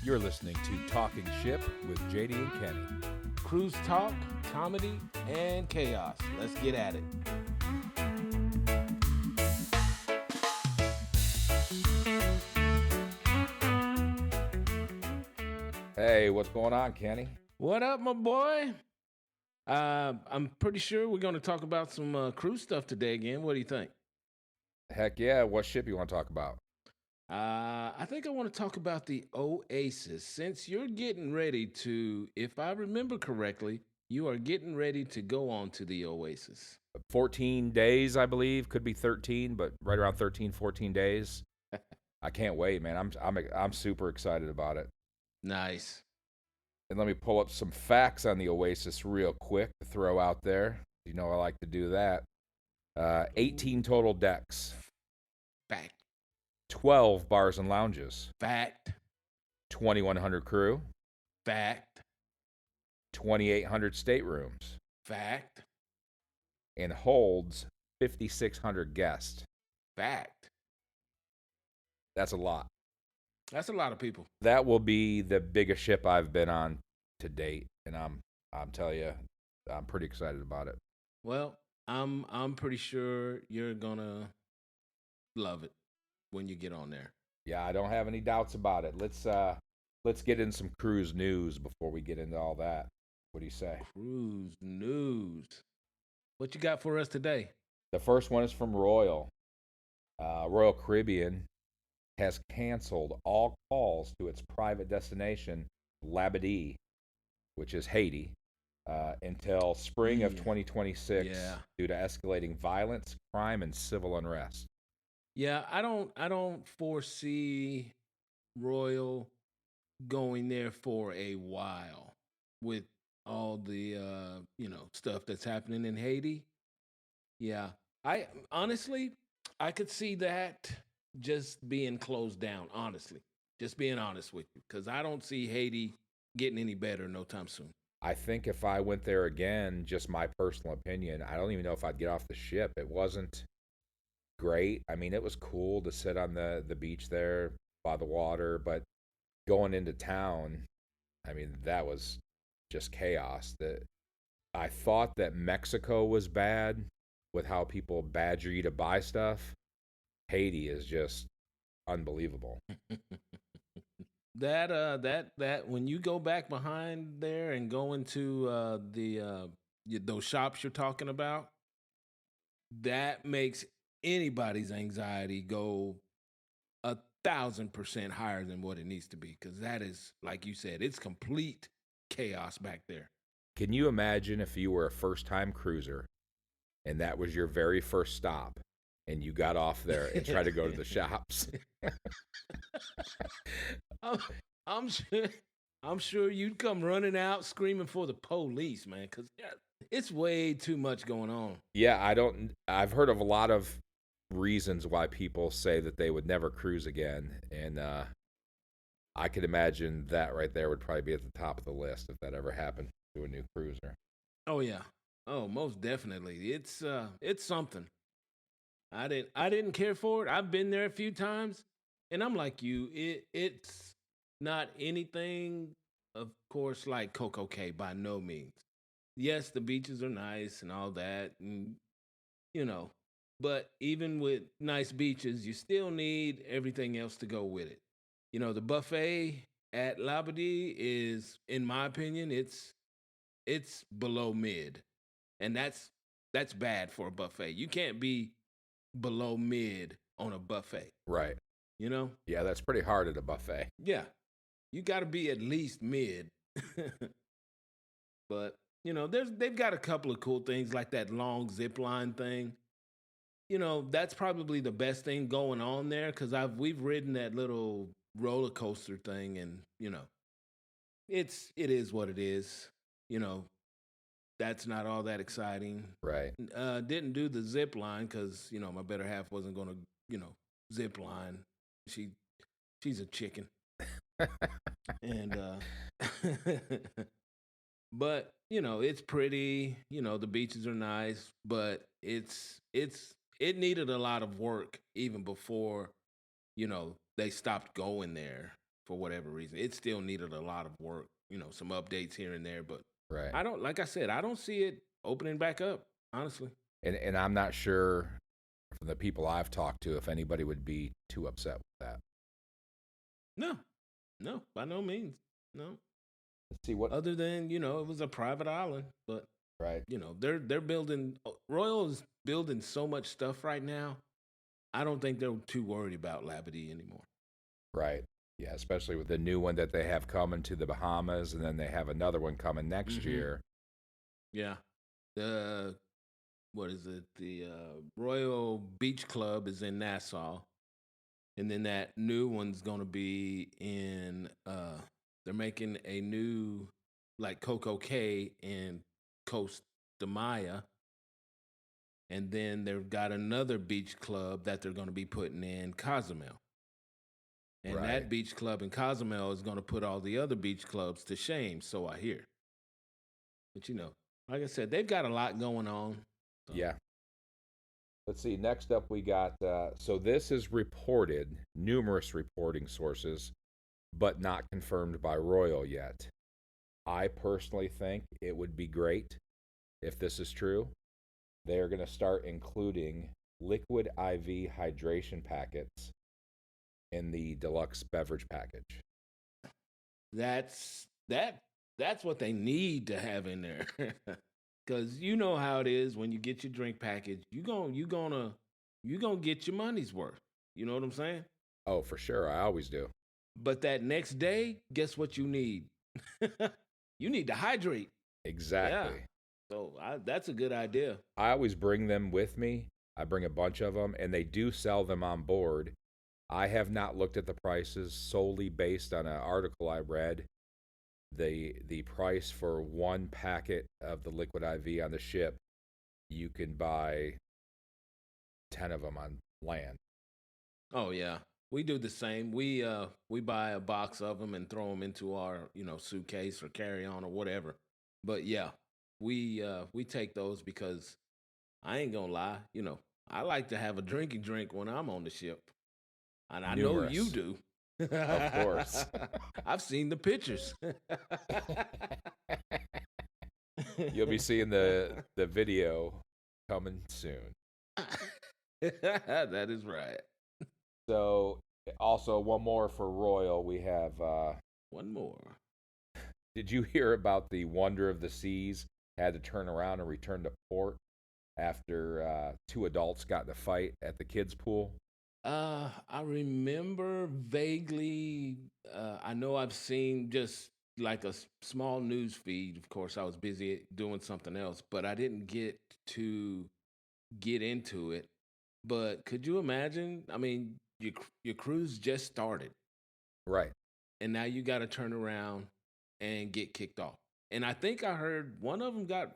You're listening to Talking Ship with JD and Kenny. Cruise talk, comedy, and chaos. Let's get at it. Hey, what's going on, Kenny? What up, my boy? I'm pretty sure we're going to talk about some cruise stuff today again. What do you think? Heck yeah, what ship you want to talk about? I think I want to talk about the Oasis. Since you're getting ready to, if I remember correctly, you are getting ready to go on to the Oasis. 14 days, I believe. Could be 13, but right around 13, 14 days. I can't wait, man. I'm super excited about it. Nice. And let me pull up some facts on the Oasis real quick to throw out there. You know I like to do that. 18 total decks. Fact. 12 bars and lounges. Fact. 2,100 crew. Fact. 2,800 staterooms. Fact. And holds 5,600 guests. Fact. That's a lot. That's a lot of people. That will be the biggest ship I've been on to date, and I'm telling you, I'm pretty excited about it. Well, I'm pretty sure you're gonna love it when you get on there. Yeah, I don't have any doubts about it. Let's get in some cruise news before we get into all that. What do you say? Cruise news. What you got for us today? The first one is from Royal. Royal Caribbean has canceled all calls to its private destination, Labadee, which is Haiti, until spring of 2026 due to escalating violence, crime, and civil unrest. Yeah, I don't foresee Royal going there for a while with all the stuff that's happening in Haiti. Yeah, I honestly I could see that just being closed down. Honestly, just being honest with you, because I don't see Haiti getting any better no time soon. I think if I went there again, just my personal opinion, I don't even know if I'd get off the ship. It wasn't great. I mean, it was cool to sit on the beach there by the water, but going into town, I mean, that was just chaos. I thought that Mexico was bad with how people badger you to buy stuff. Haiti is just unbelievable. That when you go back behind there and go into those shops you're talking about, that makes anybody's anxiety go 1,000% higher than what it needs to be, because that is, like you said, it's complete chaos back there. Can you imagine if you were a first-time cruiser and that was your very first stop and you got off there and tried to go to the shops? I'm sure you'd come running out screaming for the police, man, because it's way too much going on. Yeah, I've heard of a lot of reasons why people say that they would never cruise again, and I could imagine that right there would probably be at the top of the list if that ever happened to a new cruiser. Oh yeah, oh most definitely. It's something. I didn't care for it. I've been there a few times, and I'm like you. It's not anything, of course, like Coco Cay by no means. Yes, the beaches are nice and all that, and but even with nice beaches, you still need everything else to go with it. The buffet at Labadee is, in my opinion, it's below mid, and that's bad for a buffet. You can't be below mid on a buffet. Right. Yeah, that's pretty hard at a buffet. Yeah. You got to be at least mid. But, they've got a couple of cool things like that long zip line thing. That's probably the best thing going on there, cuz we've ridden that little roller coaster thing, and, it is what it is. That's not all that exciting. Right. Didn't do the zip line cuz, my better half wasn't going to, zip line. She's a chicken. And but it's pretty, the beaches are nice, but it needed a lot of work even before they stopped going there. for whatever reason. It still needed a lot of work, some updates here and there, but Right. I don't like I said, I don't see it opening back up, honestly. And I'm not sure from the people I've talked to if anybody would be too upset with that. No. No, by no means. No. Let's see what. Other than, it was a private island, but Right. they're building Royal is building so much stuff right now. I don't think they're too worried about Labadee anymore. Right. Yeah, especially with the new one that they have coming to the Bahamas, and then they have another one coming next Mm-hmm. year. Yeah. The what is it? The Royal Beach Club is in Nassau. And then that new one's gonna be in they're making a new like Coco Cay in Costa Maya. And then they've got another beach club that they're gonna be putting in Cozumel. And Right. that beach club in Cozumel is gonna put all the other beach clubs to shame, so I hear. But like I said, they've got a lot going on. So. Yeah. Let's see. Next up, we got. So this is reported, numerous reporting sources, but not confirmed by Royal yet. I personally think it would be great if this is true. They are going to start including liquid IV hydration packets in the deluxe beverage package. That's what they need to have in there. Cause you know how it is when you get your drink package, you gonna get your money's worth. You know what I'm saying? Oh, for sure. I always do. But that next day, guess what you need? You need to hydrate. Exactly. Yeah. So that's a good idea. I always bring them with me. I bring a bunch of them, and they do sell them on board. I have not looked at the prices solely based on an article I read. The price for one packet of the liquid IV on the ship, you can buy 10 of them on land. Oh yeah, we do the same. We buy a box of them and throw them into our suitcase or carry on or whatever. But yeah, we take those because I ain't gonna lie, I like to have a drinking drink when I'm on the ship, and I know you do. Of course. I've seen the pictures. You'll be seeing the video coming soon. That is right. So, also one more for Royal. We have one more. Did you hear about the Wonder of the Seas had to turn around and return to port after two adults got in a fight at the kids' pool? I remember vaguely. I know I've seen just like a small news feed. Of course, I was busy doing something else, but I didn't get to get into it. But could you imagine? I mean, your cruise just started, Right. and now you got to turn around and get kicked off. And I think I heard one of them got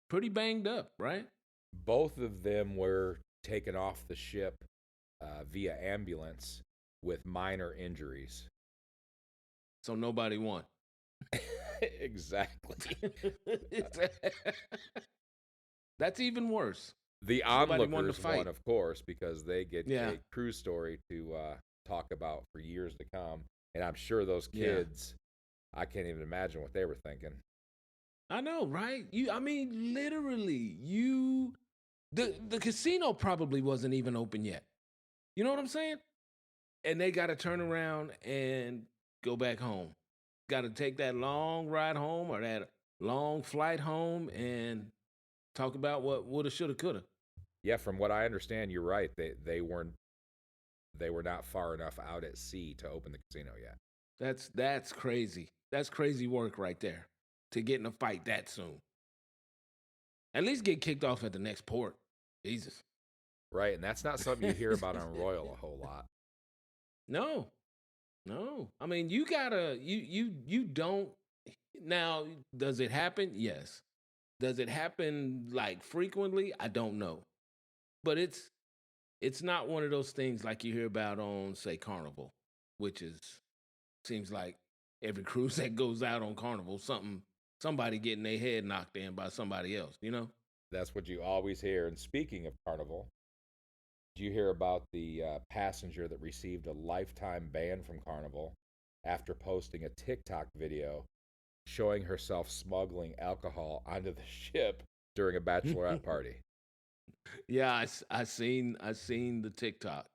pretty banged up, right? Both of them were taken off the ship via ambulance with minor injuries. So nobody won. Exactly. That's even worse. The onlookers won, of course, because they get a cruise story to talk about for years to come. And I'm sure those kids, I can't even imagine what they were thinking. I know, right? Literally, the casino probably wasn't even open yet. You know what I'm saying? And they got to turn around and go back home. Got to take that long ride home or that long flight home and talk about what woulda, shoulda, coulda. Yeah, from what I understand, you're right. They were not far enough out at sea to open the casino yet. That's crazy. That's crazy work right there to get in a fight that soon. At least get kicked off at the next port. Jesus. Right, and that's not something you hear about on Royal a whole lot. No. I mean, you gotta you don't. Now, does it happen? Yes. Does it happen like frequently? I don't know. But it's not one of those things like you hear about on, say, Carnival, which seems like every cruise that goes out on Carnival, somebody getting their head knocked in by somebody else, That's what you always hear. And speaking of Carnival, Did you hear about the passenger that received a lifetime ban from Carnival after posting a TikTok video showing herself smuggling alcohol onto the ship during a bachelorette party? Yeah, I seen the TikTok,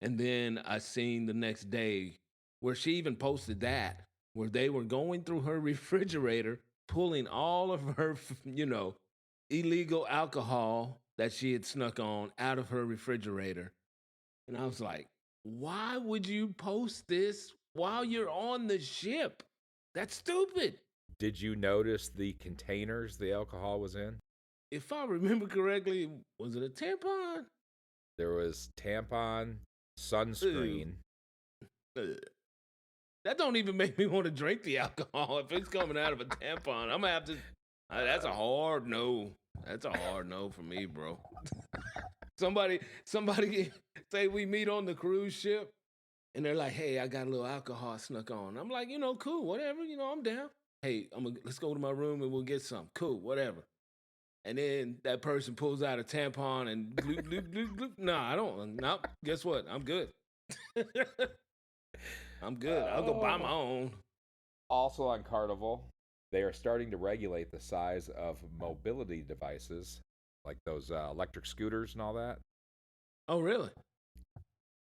and then I seen the next day where she even posted that where they were going through her refrigerator, pulling all of her, illegal alcohol that she had snuck on out of her refrigerator. And I was like, why would you post this while you're on the ship? That's stupid. Did you notice the containers the alcohol was in? If I remember correctly, was it a tampon? There was tampon, Ew. sunscreen. Ugh. That don't even make me want to drink the alcohol. If it's coming out of a tampon, I'm gonna have to. That's a hard no. That's a hard no for me, bro. Somebody say we meet on the cruise ship, and they're like, "Hey, I got a little alcohol snuck on." I'm like, cool, whatever. I'm down. Hey, let's go to my room and we'll get some. Cool, whatever. And then that person pulls out a tampon and gloop, gloop, gloop, gloop. Nah, I don't. Nope. Guess what? I'm good. I'm good. I'll go buy my Oh. own. Also on Carnival, they are starting to regulate the size of mobility devices, like those electric scooters and all that. Oh, really?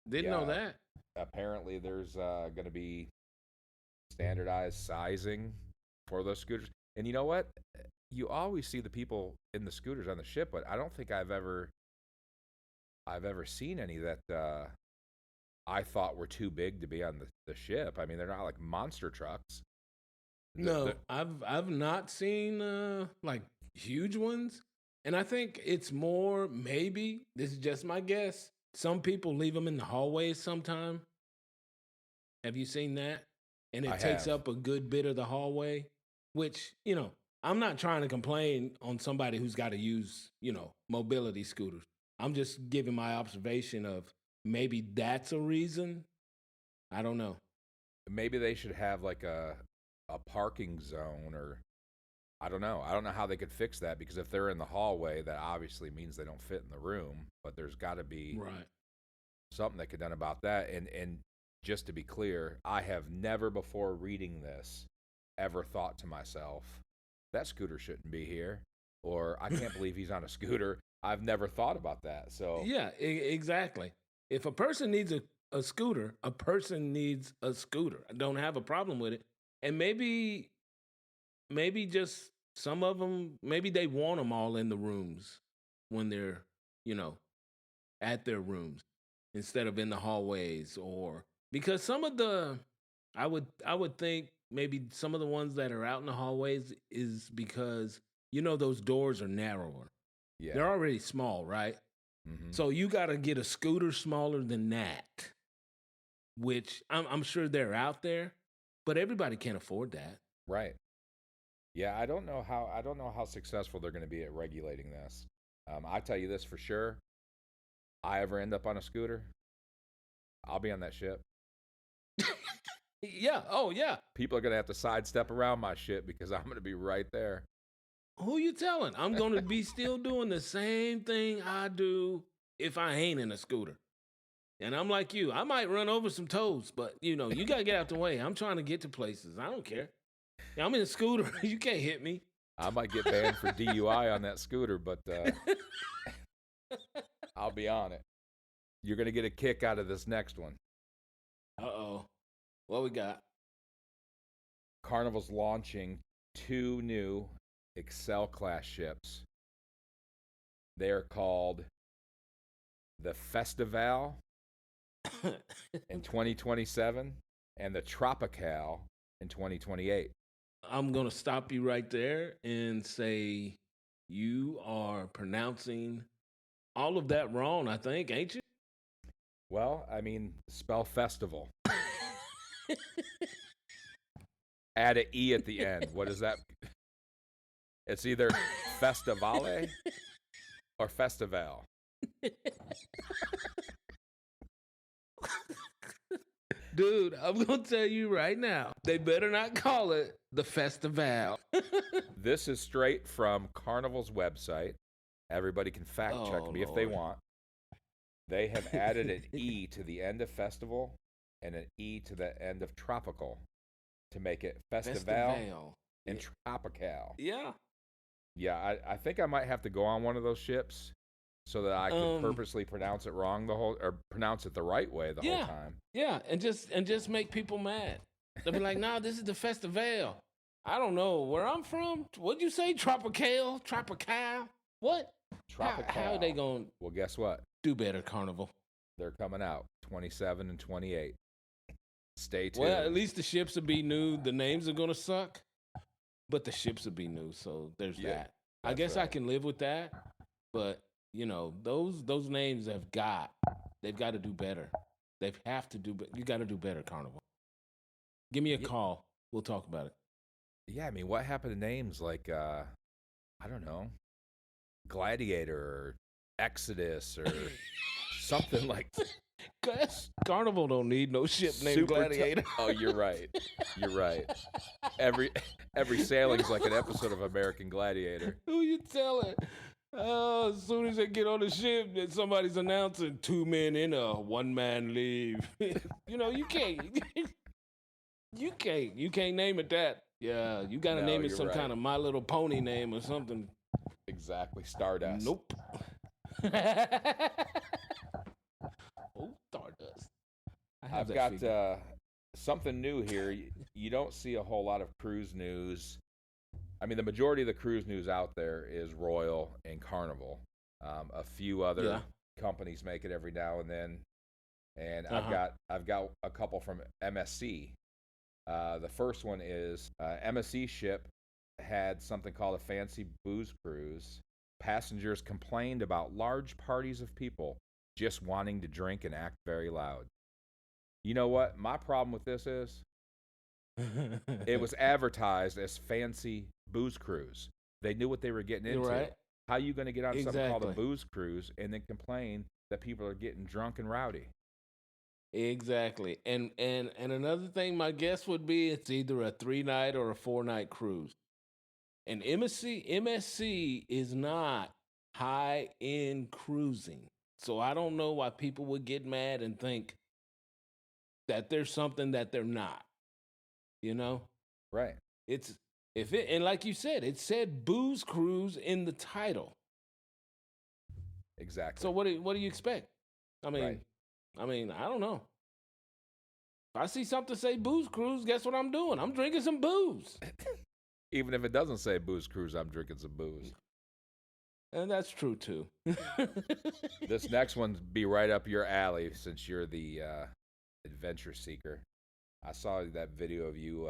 Didn't know Yeah, that. apparently there's going to be standardized sizing for those scooters. And you know what? You always see the people in the scooters on the ship, but I don't think I've ever seen any that I thought were too big to be on the ship. I mean, they're not like monster trucks. No, I've not seen like huge ones, and I think it's more maybe this is just my guess. Some people leave them in the hallways sometime. Have you seen that? And I it takes have. up a good bit of the hallway, which, I'm not trying to complain on somebody who's got to use, mobility scooters. I'm just giving my observation of maybe that's a reason. I don't know. Maybe they should have like a parking zone, or I don't know. I don't know how they could fix that, because if they're in the hallway, that obviously means they don't fit in the room. But there's got to be Right. something that could be done about that. And just to be clear, I have never before reading this ever thought to myself, that scooter shouldn't be here, or I can't believe he's on a scooter. I've never thought about that. So Yeah, exactly. If a person needs a scooter, a person needs a scooter. I don't have a problem with it. And maybe just some of them, maybe they want them all in the rooms when they're, you know, at their rooms instead of in the hallways, or because some of the I would think maybe some of the ones that are out in the hallways is because those doors are narrower. yeah. They're already small, right? Hmm. So you got to get a scooter smaller than that, which I'm sure they're out there, but everybody can't afford that. Right. Yeah, I don't know how successful they're going to be at regulating this. I tell you this for sure. I ever end up on a scooter, I'll be on that ship. Yeah. Oh, yeah. People are going to have to sidestep around my ship because I'm going to be right there. Who you telling? I'm going to be still doing the same thing I do if I ain't in a scooter. And I'm like you. I might run over some toes, but you got to get out the way. I'm trying to get to places. I don't care. Yeah, I'm in a scooter. You can't hit me. I might get banned for DUI on that scooter, but I'll be on it. You're going to get a kick out of this next one. Uh-oh. What we got? Carnival's launching 2 new Excel class ships. They are called the Festival in 2027 and the Tropical in 2028. I'm going to stop you right there and say you are pronouncing all of that wrong, I think, ain't you? Well, I mean, spell festival. Add an E at the end. What is that? It's either festivale or festival. Dude, I'm going to tell you right now, they better not call it the Festival. This is straight from Carnival's website. Everybody can fact check Oh, me if they Lord. want. They have added an E to the end of festival and an E to the end of tropical to make it festival Festival. and Yeah. tropical. Yeah. Yeah, I think I might have to go on one of those ships so that I can Um. purposely pronounce it wrong the whole or pronounce it the right way the whole Yeah. time. Yeah. And just make people mad. They'll be like, "Nah, this is the festival." I don't know where I'm from. What'd you say? Tropical? Tropical? What? How are they Tropical. gonna Well, guess what? do better, Carnival? They're coming out 27 and 28. Stay tuned. Well, at least the ships will be new. The names are gonna suck, but the ships will be new. So there's Yeah, that. I that's guess I right. can live with that. But those names they've got to do better. They have to do. You got to do better, Carnival. Give me a Yeah, call. We'll talk about it. yeah, I mean, what happened to names like I don't know, Gladiator or Exodus or something like Carnival don't need no ship named Gladiator. Oh, you're right. You're right. Every every sailing's like an episode of American Gladiator. Who you telling? As soon as they get on the ship, that somebody's announcing 2 men in a 1 man leave. You can't. You can't name it that. Yeah, you gotta No, name it you're some right. kind of My Little Pony name or something. Exactly. Stardust. Nope. Oh, Stardust. I have I've that got figure. something new here. You don't see a whole lot of cruise news. I mean, the majority of the cruise news out there is Royal and Carnival. A few other Yeah. companies make it every now and then, and Uh-huh. I've got a couple from MSC. The first one is MSC ship had something called a fancy booze cruise. Passengers complained about large parties of people just wanting to drink and act very loud. You know what? My problem with this is it was advertised as fancy booze cruise. They knew what they were getting You're into. right. How you going to get on something called a Exactly. booze cruise and then complain that people are getting drunk and rowdy? Exactly. And another thing my guess would be it's either a 3 night or a 4 night cruise. And MSC is not high end cruising. So I don't know why people would get mad and think that there's something that they're not. You know? Right. It's if it and like you said, it said booze cruise in the title. Exactly. So what do you expect? I mean, Right. I don't know. If I see something say booze cruise, guess what I'm doing? I'm drinking some booze. Even if it doesn't say booze cruise, I'm drinking some booze. And that's true too. This next one's be right up your alley since you're the adventure seeker. I saw that video of you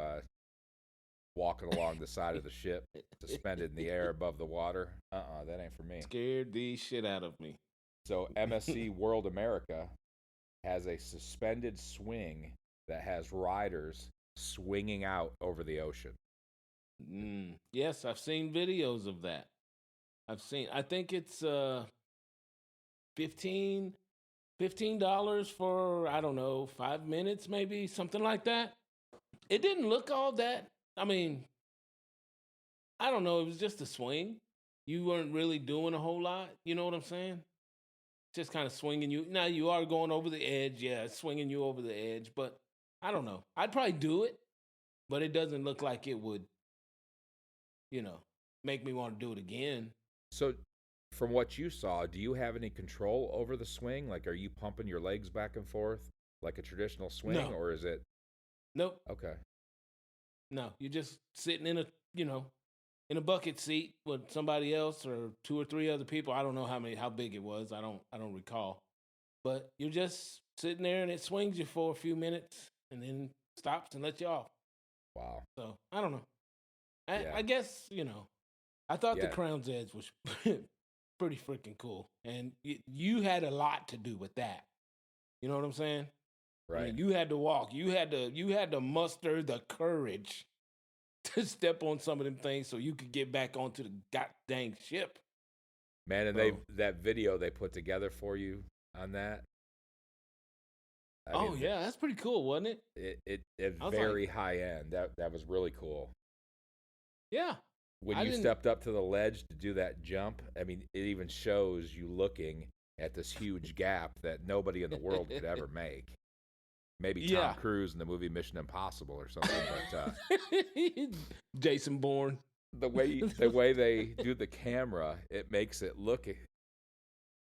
walking along the side of the ship, suspended in the air above the water. That ain't for me. Scared the shit out of me. So MSC World America has a suspended swing that has riders swinging out over the ocean. Yes, I've seen videos of that. I think it's 15 $15 for, I don't know, 5 minutes, maybe something like that. It didn't look all that. I mean, I don't know. It was just a swing. You weren't really doing a whole lot. You know what I'm saying? Just kind of swinging you. Now you are going over the edge. Yeah, it's swinging you over the edge. But I don't know. I'd probably do it, but it doesn't look like it would, you know, make me want to do it again. So, from what you saw, do you have any control over the swing? Like, are you pumping your legs back and forth like a traditional swing, No. or is it Nope. okay? No. You're just sitting in in a bucket seat with somebody else or two or three other people. I don't know how big it was. I don't recall. But you're just sitting there and it swings you for a few minutes and then stops and lets you off. Wow. So I don't know. Yeah. I guess, I thought the Yeah. Crown's Edge was pretty freaking cool. And you had a lot to do with that. You know what I'm saying? I Right. mean, you had to walk. You had to muster the courage to step on some of them things so you could get back onto the goddamn ship. Man, and So- that video they put together for you on that. I mean, yeah, that's pretty cool, wasn't it? it I was very like- high end. That was really cool. Yeah. When I you didn't- stepped up to the ledge to do that jump, I mean, it even shows you looking, at this huge gap that nobody in the world could ever make. Maybe Tom Yeah. Cruise in the movie Mission Impossible or something, but Jason Bourne. the way they do the camera, it makes it look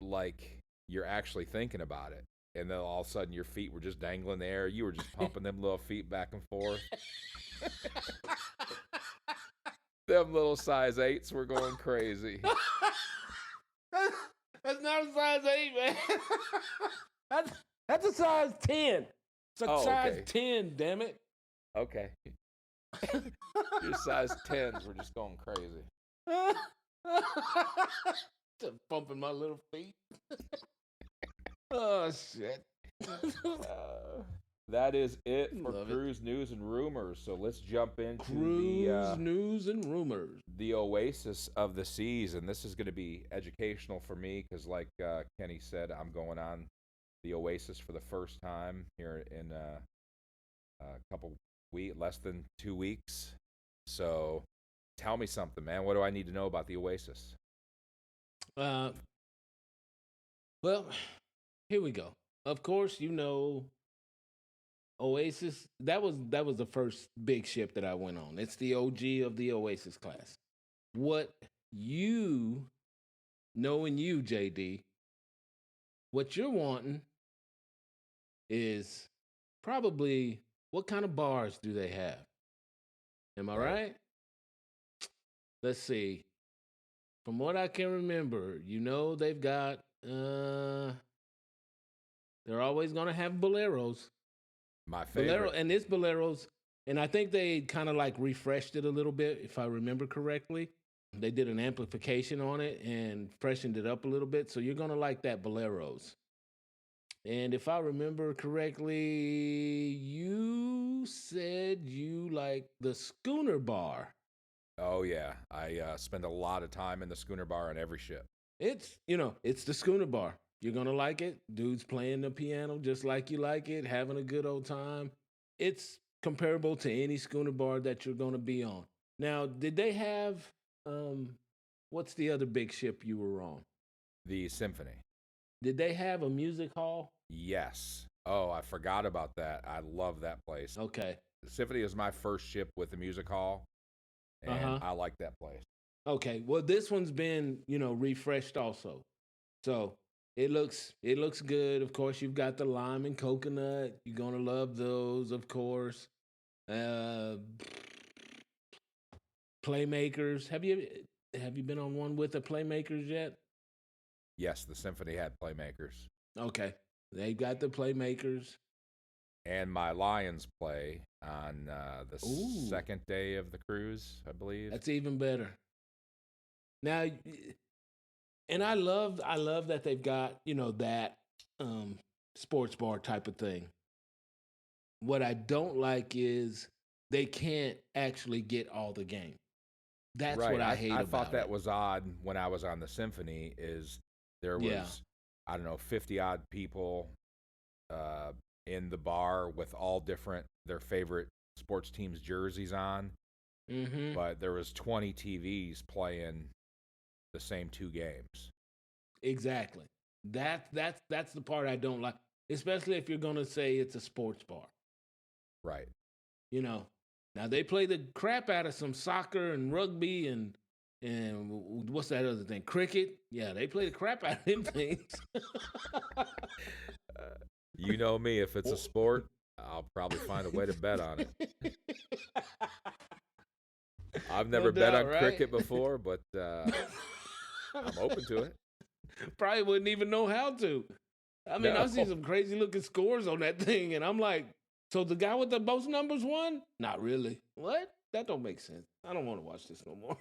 like you're actually thinking about it. And then all of a sudden your feet were just dangling there. You were just pumping them little feet back and forth. Them little size 8s were going crazy. That's not a size 8, man. That's a size 10. It's a size okay. 10, damn it. Okay. Your size 10s were just going crazy. Just bumping my little feet. Oh, shit. That is it for Love it. cruise news and rumors. So let's jump into Cruise news and rumors. the Oasis of the seas, and this is going to be educational for me because, like Kenny said, I'm going on the Oasis for the first time here in a couple weeks, less than 2 weeks. So tell me something, man. What do I need to know about the Oasis? Well, here we go. Of course, you know Oasis. That was the first big ship that I went on. It's the OG of the Oasis class. What you knowing you, JD, what you're wanting is probably what kind of bars do they have? Am I right? Let's see. From what I can remember, you know they've got they're always gonna have boleros. My favorite. Bolero, and it's boleros, and I think they kind of like refreshed it a little bit, if I remember correctly. They did an amplification on it and freshened it up a little bit, so you're gonna like that boleros. And if I remember correctly, you said you like the Schooner Bar. Oh yeah, I spend a lot of time in the Schooner Bar on every ship. It's it's the Schooner Bar. You're gonna like it. Dude's playing the piano just like you like it, having a good old time. It's comparable to any Schooner Bar that you're gonna be on. Now, did they have what's the other big ship you were on? The Symphony. Did they have a music hall? Yes. Oh, I forgot about that. I love that place. Okay. The Symphony is my first ship with a music hall, and I like that place. Okay. Well, this one's been, refreshed also. So it looks good. Of course, you've got the lime and coconut. You're gonna love those, of course. Playmakers. Have you been on one with the Playmakers yet? Yes, the Symphony had playmakers. Okay. They got the Playmakers. And my Lions play on the Ooh. second day of the cruise, I believe. That's even better. Now, and I love that they've got, that sports bar type of thing. What I don't like is they can't actually get all the game. That's right. what I hate about I thought that it. was odd when I was on the Symphony is there was, I don't know, 50 odd people in the bar with all different their favorite sports teams jerseys on. Mm-hmm. But there was 20 TVs playing the same 2 games. Exactly. That's the part I don't like, especially if you're gonna say it's a sports bar. Right. Now they play the crap out of some soccer and rugby and what's that other thing? Cricket. Yeah, they play the crap out of them things. You know me, if it's a sport, I'll probably find a way to bet on it. I've never bet on cricket before, but I'm open to it. Probably wouldn't even know how to. I mean, I've seen some crazy looking scores on that thing, and I'm like, so the guy with the most numbers won? Not really. What? That don't make sense. I don't want to watch this no more.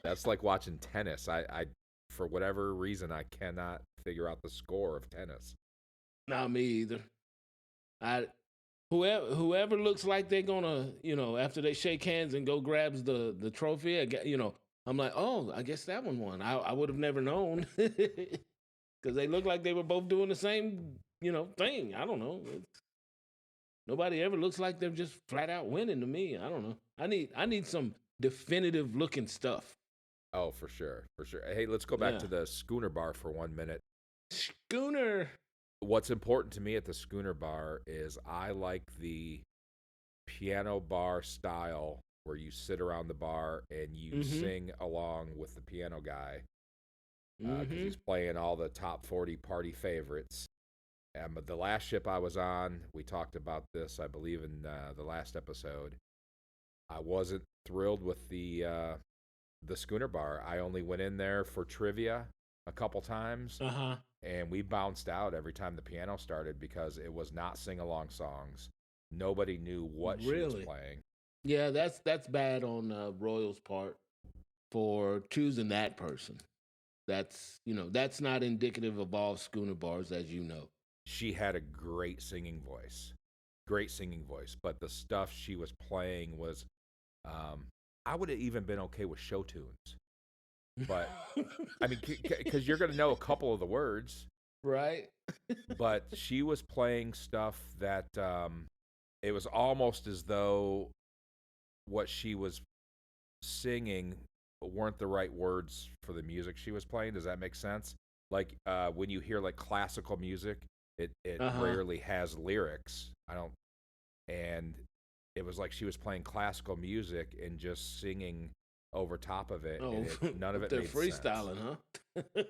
That's like watching tennis. I for whatever reason, I cannot figure out the score of tennis. Not me either. Whoever looks like they're gonna, after they shake hands and go grabs the trophy, I'm like, oh, I guess that one won. I would have never known because they look like they were both doing the same, thing. I don't know. Nobody ever looks like they're just flat out winning to me. I don't know. I need some definitive looking stuff. Oh, for sure. Hey, let's go back to the Schooner Bar for 1 minute. Schooner. What's important to me at the Schooner Bar is I like the piano bar style where you sit around the bar and you Mm-hmm. sing along with the piano guy because Mm-hmm. he's playing all the top 40 party favorites. But the last ship I was on, we talked about this, I believe, in the last episode. I wasn't thrilled with the Schooner Bar. I only went in there for trivia a couple times, Uh-huh. and we bounced out every time the piano started because it was not sing along songs. Nobody knew what she was Really? playing. Yeah, that's bad on Royal's part for choosing that person. That's not indicative of all schooner bars, as you know. She had a great singing voice, but the stuff she was playing was, um, I would have even been okay with show tunes. But I mean, because you're going to know a couple of the words, Right? but she was playing stuff that it was almost as though what she was singing weren't the right words for the music she was playing. Does that make sense? Like when you hear like classical music, it Uh-huh. rarely has lyrics. I don't, and it was like she was playing classical music and just singing over top of it, and Oh, it none of it they're made sense. freestyling, huh?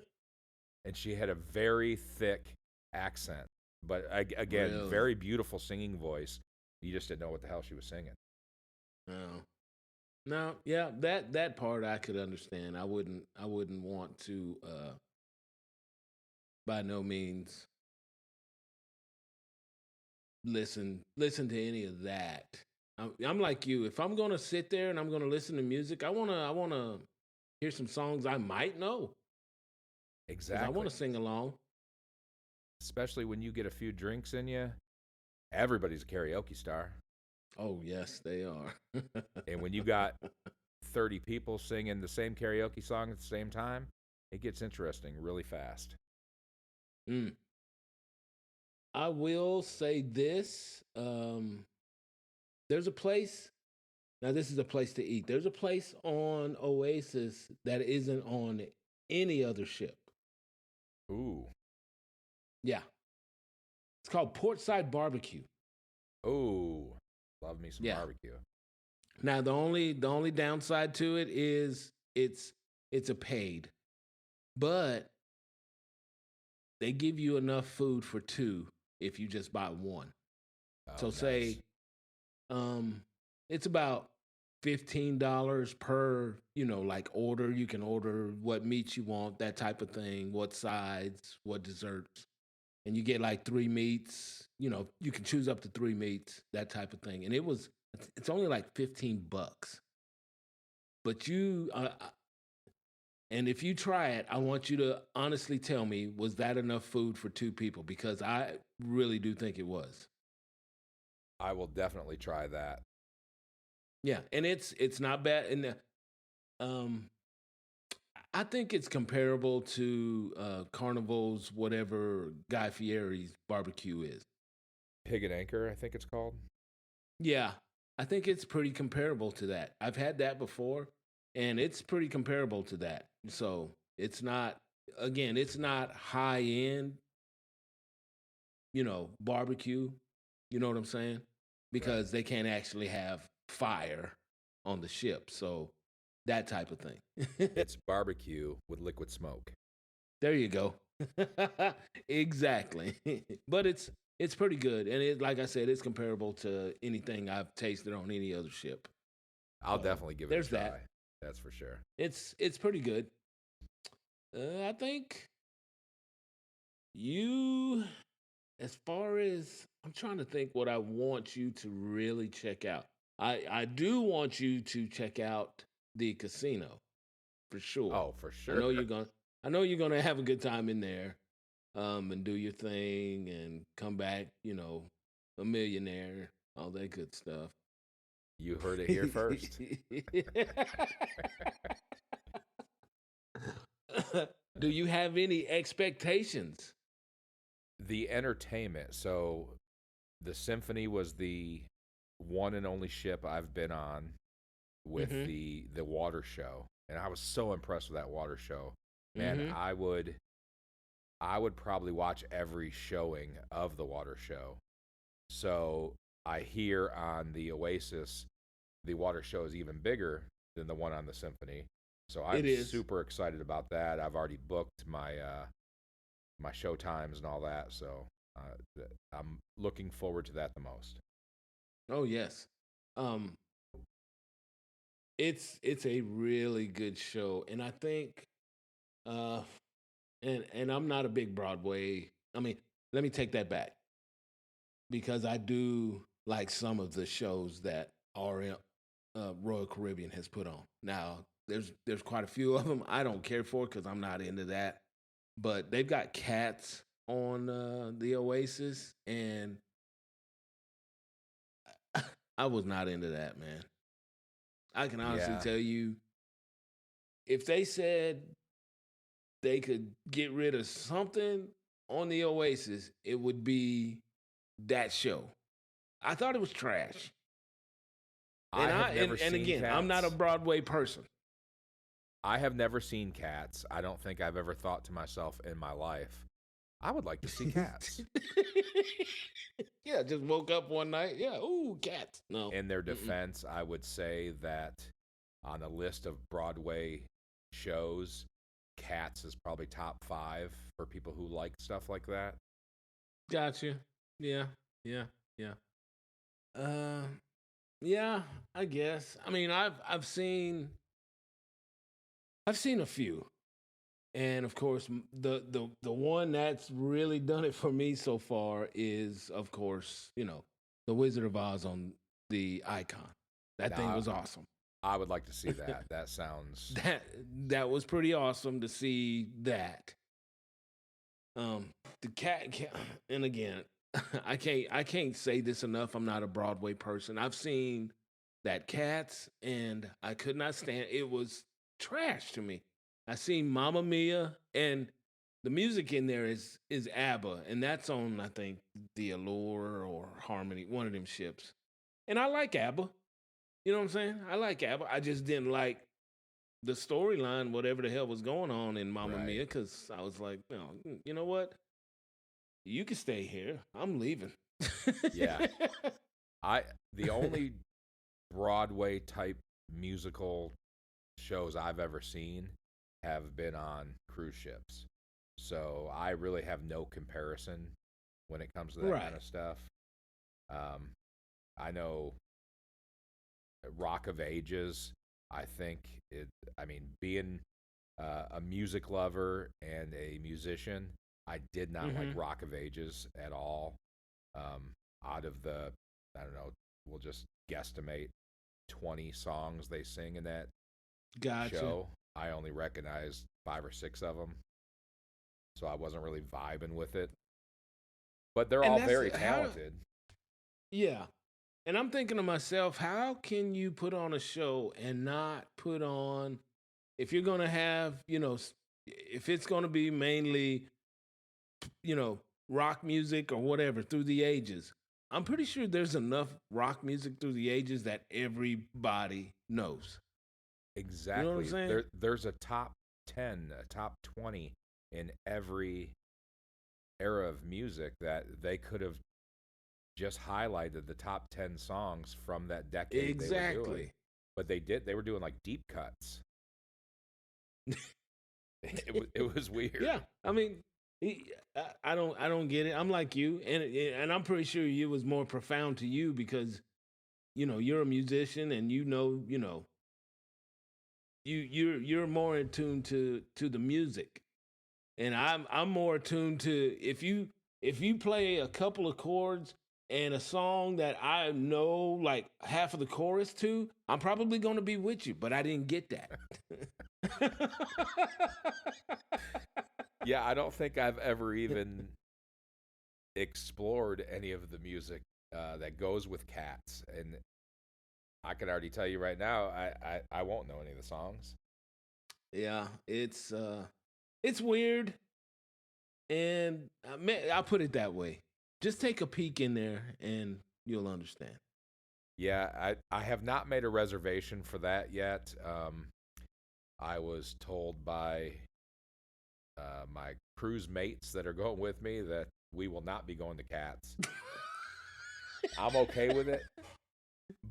And she had a very thick accent, but again, Really? very beautiful singing voice. You just didn't know what the hell she was singing. No. No, yeah, that part I could understand. I wouldn't want to by no means listen to any of that. I'm like you. If I'm gonna sit there and I'm gonna listen to music, I wanna hear some songs I might know because I want Exactly. to sing along. Especially when you get a few drinks in you, everybody's a karaoke star. Oh yes, they are. And when you got 30 people singing the same karaoke song at the same time, it gets interesting really fast. Mm. I will say this. There's a place. Now, this is a place to eat. There's a place on Oasis that isn't on any other ship. Ooh. Yeah. It's called Portside Barbecue. Ooh. Love me some Yeah. barbecue. Now, the only downside to it is it's a paid, but they give you enough food for two if you just buy one. Oh, So nice. say um it's about $15 per, like order. You can order what meats you want, that type of thing, what sides, what desserts. And you get like three meats, you can choose up to three meats, that type of thing. And it's only like $15. But and if you try it, I want you to honestly tell me, was that enough food for two people? Because I really do think it was. I will definitely try that. Yeah, and it's not bad. And um, I think it's comparable to Carnival's whatever Guy Fieri's barbecue is. Pig and Anchor, I think it's called. Yeah, I think it's pretty comparable to that. I've had that before, and it's pretty comparable to that. So it's not, again, it's not high end, barbecue. You know what I'm saying? Right. Because they can't actually have fire on the ship. So that type of thing. It's barbecue with liquid smoke. There you go. Exactly. But it's pretty good, and like I said, it's comparable to anything I've tasted on any other ship. I'll So definitely give it a there's that. try. That's for sure. It's pretty good. I think you, as far as I'm trying to think, what I want you to really check out. I do want you to check out the casino for sure. Oh, for I sure. know you're gonna. I know you're gonna have a good time in there, and do your thing and come back, a millionaire, all that good stuff. You heard it here first. Do you have any expectations? The entertainment. So the Symphony was the one and only ship I've been on with Mm-hmm. the water show, and I was so impressed with that water show. Man, Mm-hmm. I would probably watch every showing of the water show. So I hear on the Oasis, the water show is even bigger than the one on the symphony. So It I'm is. super excited about that. I've already booked my show times and all that. So I'm looking forward to that the most. Oh yes. Um, it's a really good show, and I think uh, and I'm not a big Broadway. I mean, let me take that back because I do like some of the shows that Royal Caribbean has put on. Now, there's quite a few of them I don't care for because I'm not into that. But they've got Cats on the Oasis, and I was not into that, man. I can honestly Yeah, tell you, if they said they could get rid of something on the Oasis, it would be that show. I thought it was trash. I have never And seen again, I'm not a Cats. Broadway person. I have never seen Cats. I don't think I've ever thought to myself in my life, I would like to see Cats. Yeah, just woke up one night. Yeah, ooh, cats. No. In their Mm-mm. defense, I would say that on a list of Broadway shows, Cats is probably top five for people who like stuff like that. Gotcha. Yeah, yeah, yeah. Uh, yeah, I guess. I mean, I've seen a few, and of course, the one that's really done it for me so far is, of course, the Wizard of Oz on the Icon. That thing Now, was awesome. I would like to see that. That sounds. that that was pretty awesome to see that. Um, the and again, I can't say this enough. I'm not a Broadway person. I've seen that Cats, and I could not stand. It was trash to me. I seen Mamma Mia, and the music in there is ABBA, and that's on I think the Allure or Harmony, one of them ships. And I like ABBA. You know what I'm saying? I like ABBA. I just didn't like the storyline, whatever the hell was going on in Mamma Right. Mia, because I was like, you know what? You can stay here. I'm leaving. Yeah. I the only Broadway type musical shows I've ever seen have been on cruise ships. So I really have no comparison when it comes to that kind Right. of stuff. Um, I know Rock of Ages. I think it. I mean, being a music lover and a musician, I did not like Mm-hmm. Rock of Ages at all. Um, out of the, I don't know, we'll just guesstimate 20 songs they sing in that Gotcha. show. I only recognized five or six of them, so I wasn't really vibing with it. But they're And all that's very how, talented. yeah. And I'm thinking to myself, how can you put on a show and not put on, if you're going to have, if it's going to be mainly, you know, rock music or whatever through the ages, I'm pretty sure there's enough rock music through the ages that everybody knows. You know what I'm Exactly. saying? There's a top 10, a top 20 in every era of music that they could have just highlighted the top 10 songs from that decade they were doing. Exactly. But they were doing like deep cuts. It was Yeah, weird. I mean, I don't get it. I'm like you, and I'm pretty sure it was more profound to you because you're a musician and you're more in tune to the music, and I'm more attuned to if you play a couple of chords and a song that I know like half of the chorus to, I'm probably going to be with you, but I didn't get that. Yeah, I don't think I've ever even explored any of the music that goes with cats, and I can already tell you right now, I won't know any of the songs. Yeah, it's weird, and I'll put it that way. Just take a peek in there, and you'll understand. Yeah, I have not made a reservation for that yet. I was told by my cruise mates that are going with me that we will not be going to Cats. I'm okay with it.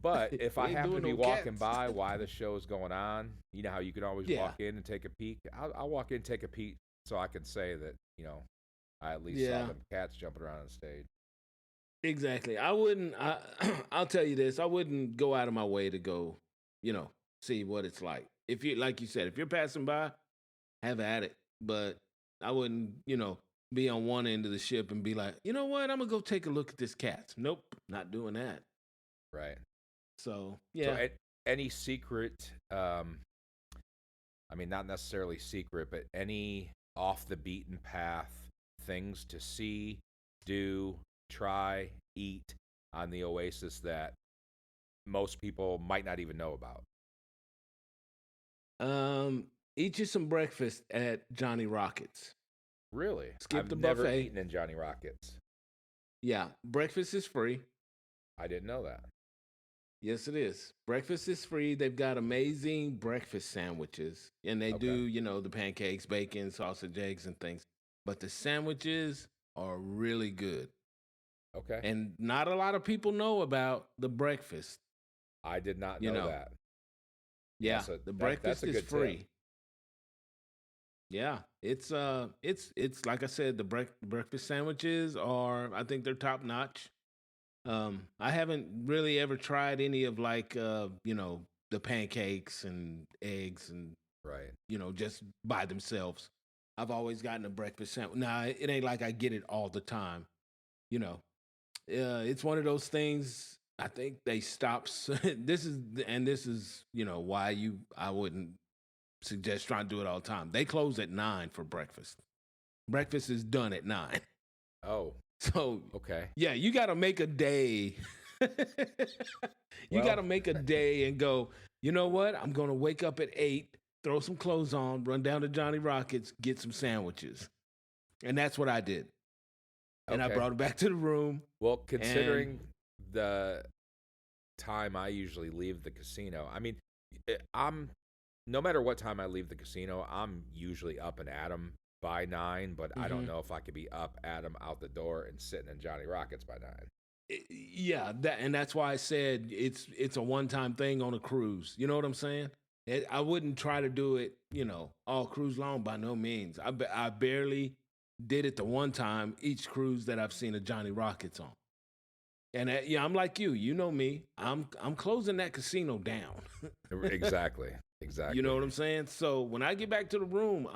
But if I We ain't happen to doing be no walking cats. by while the show's going on, you know how you can always Yeah, walk in and take a peek? I'll walk in and take a peek so I can say that, I at least saw yeah, them cats jumping around on stage. exactly. I wouldn't. I'll tell you this. I wouldn't go out of my way to go, you know, see what it's like. If you, like you said, if you're passing by, have at it. But I wouldn't, be on one end of the ship and be like, you know what, I'm gonna go take a look at this cat. Nope, not doing that. Right. So So yeah. any secret, I mean, not necessarily secret, but any off the beaten path things to see, do, try, eat on the Oasis that most people might not even know about? Um, Eat you some breakfast at Johnny Rockets. Really? Skip I've the never buffet. eaten in Johnny Rockets. Yeah, breakfast is free. I didn't know that. Yes, it is. Breakfast is free. They've got amazing breakfast sandwiches, and they do, Okay. the pancakes, bacon, sausage, eggs, and things. But the sandwiches are really good, Okay. and not a lot of people know about the breakfast. I did not You know know, that. Yeah, yeah, so the that's breakfast a is good tip. free. Yeah, it's like I said, the breakfast sandwiches are, I think they're top notch. I haven't really ever tried any of like the pancakes and eggs and Right. just by themselves. I've always gotten a breakfast sandwich. Now it ain't like I get it all the time. You know, it's one of those things. I think they stop. This is why I wouldn't suggest trying to do it all the time. They close at 9 for breakfast. Breakfast is done at 9. Oh, So, okay. yeah, you got to make a day. You got Well, to make a day and go, you know what? I'm going to wake up at 8, throw some clothes on, run down to Johnny Rockets, get some sandwiches. And that's what I did. And I okay. brought it back to the room. Well, And considering the time I usually leave the casino, I mean, I'm no matter what time I leave the casino, I'm usually up and at 'em by 9, but I don't mhm, know if I could be up at 'em out the door and sitting in Johnny Rockets by 9. yeah, that's why I said it's a one-time thing on a cruise. You know what I'm saying? I wouldn't try to do it, all cruise long by no means. I barely did it the one time each cruise that I've seen a Johnny Rockets on. And yeah, I'm like you. You know me. I'm closing that casino down. Exactly. You know Exactly. what I'm saying? So when I get back to the room,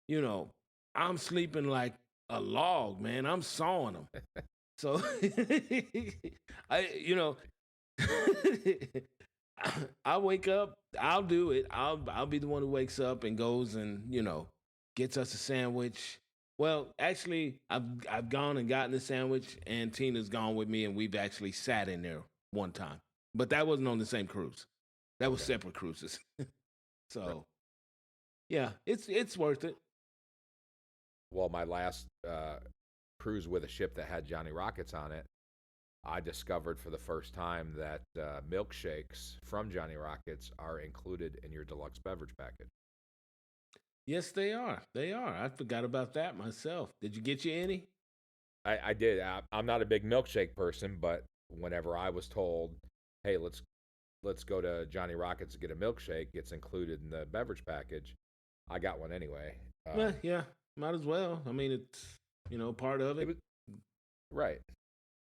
you know, I'm sleeping like a log, man. I'm sawing them. So I, I wake up. I'll do it. I'll be the one who wakes up and goes and gets us a sandwich. Well, actually, I've gone and gotten the sandwich, and Tina's gone with me, and we've actually sat in there one time. But that wasn't on the same cruise. That was Okay. separate cruises. Right. So yeah, it's worth it. Well, my last cruise with a ship that had Johnny Rockets on it, I discovered for the first time that milkshakes from Johnny Rockets are included in your deluxe beverage package. Yes, they are. They are. I forgot about that myself. Did you get you any? I did. I'm not a big milkshake person, but whenever I was told, "Hey, let's go to Johnny Rockets to get a milkshake," it's included in the beverage package. I got one anyway. Yeah, might as well. I mean, it's part of It it. was right.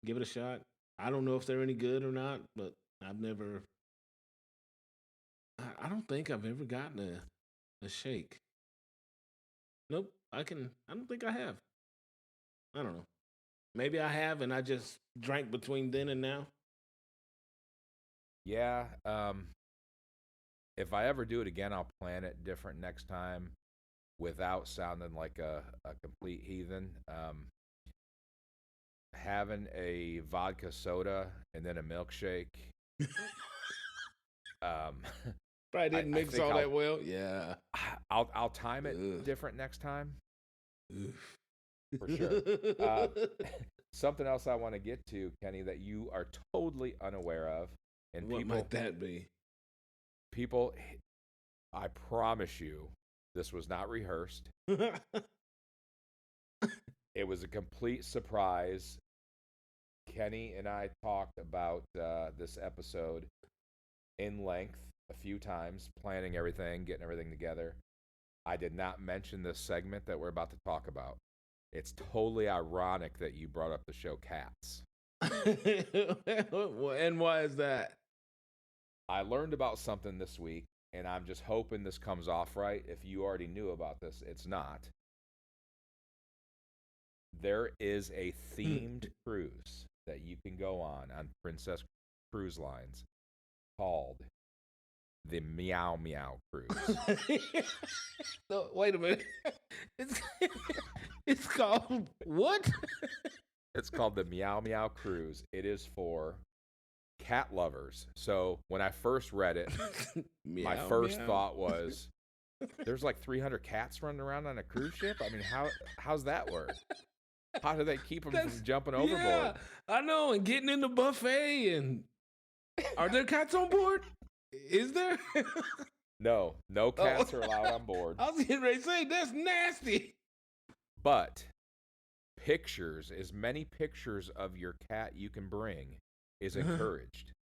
Give it a shot. I don't know if they're any good or not, but I've never. I don't think I've ever gotten a shake. Nope. I don't think I have. I don't know. Maybe I have, and I just drank between then and now. Yeah. If I ever do it again, I'll plan it different next time without sounding like a complete heathen. Having a vodka soda and then a milkshake. Um, Probably didn't I mix think all that well. Yeah. I'll time it Ugh. different next time Oof. for sure. Uh, Something else I want to get to, Kenny, that you are totally unaware of, and What might that be? people, I promise you, This was not rehearsed. It was a complete surprise. Kenny and I talked about this episode in length a few times, planning everything, getting everything together. I did not mention this segment that we're about to talk about. It's totally ironic that you brought up the show Cats. And why is that? I learned about something this week, and I'm just hoping this comes off right. If you already knew about this, it's not. There is a themed cruise that you can go on Princess Cruise Lines called the Meow Meow Cruise. No, wait a minute. It's called what? It's called the Meow Meow Cruise. It is for cat lovers. So when I first read it, my first thought was, there's like 300 cats running around on a cruise ship? I mean, how's that work? How do they keep them from jumping overboard? Yeah, I know, and getting in the buffet. And are there cats on board? Is there? No cats are allowed on board. I was getting ready to say, that's nasty. But pictures, as many pictures of your cat you can bring, is encouraged.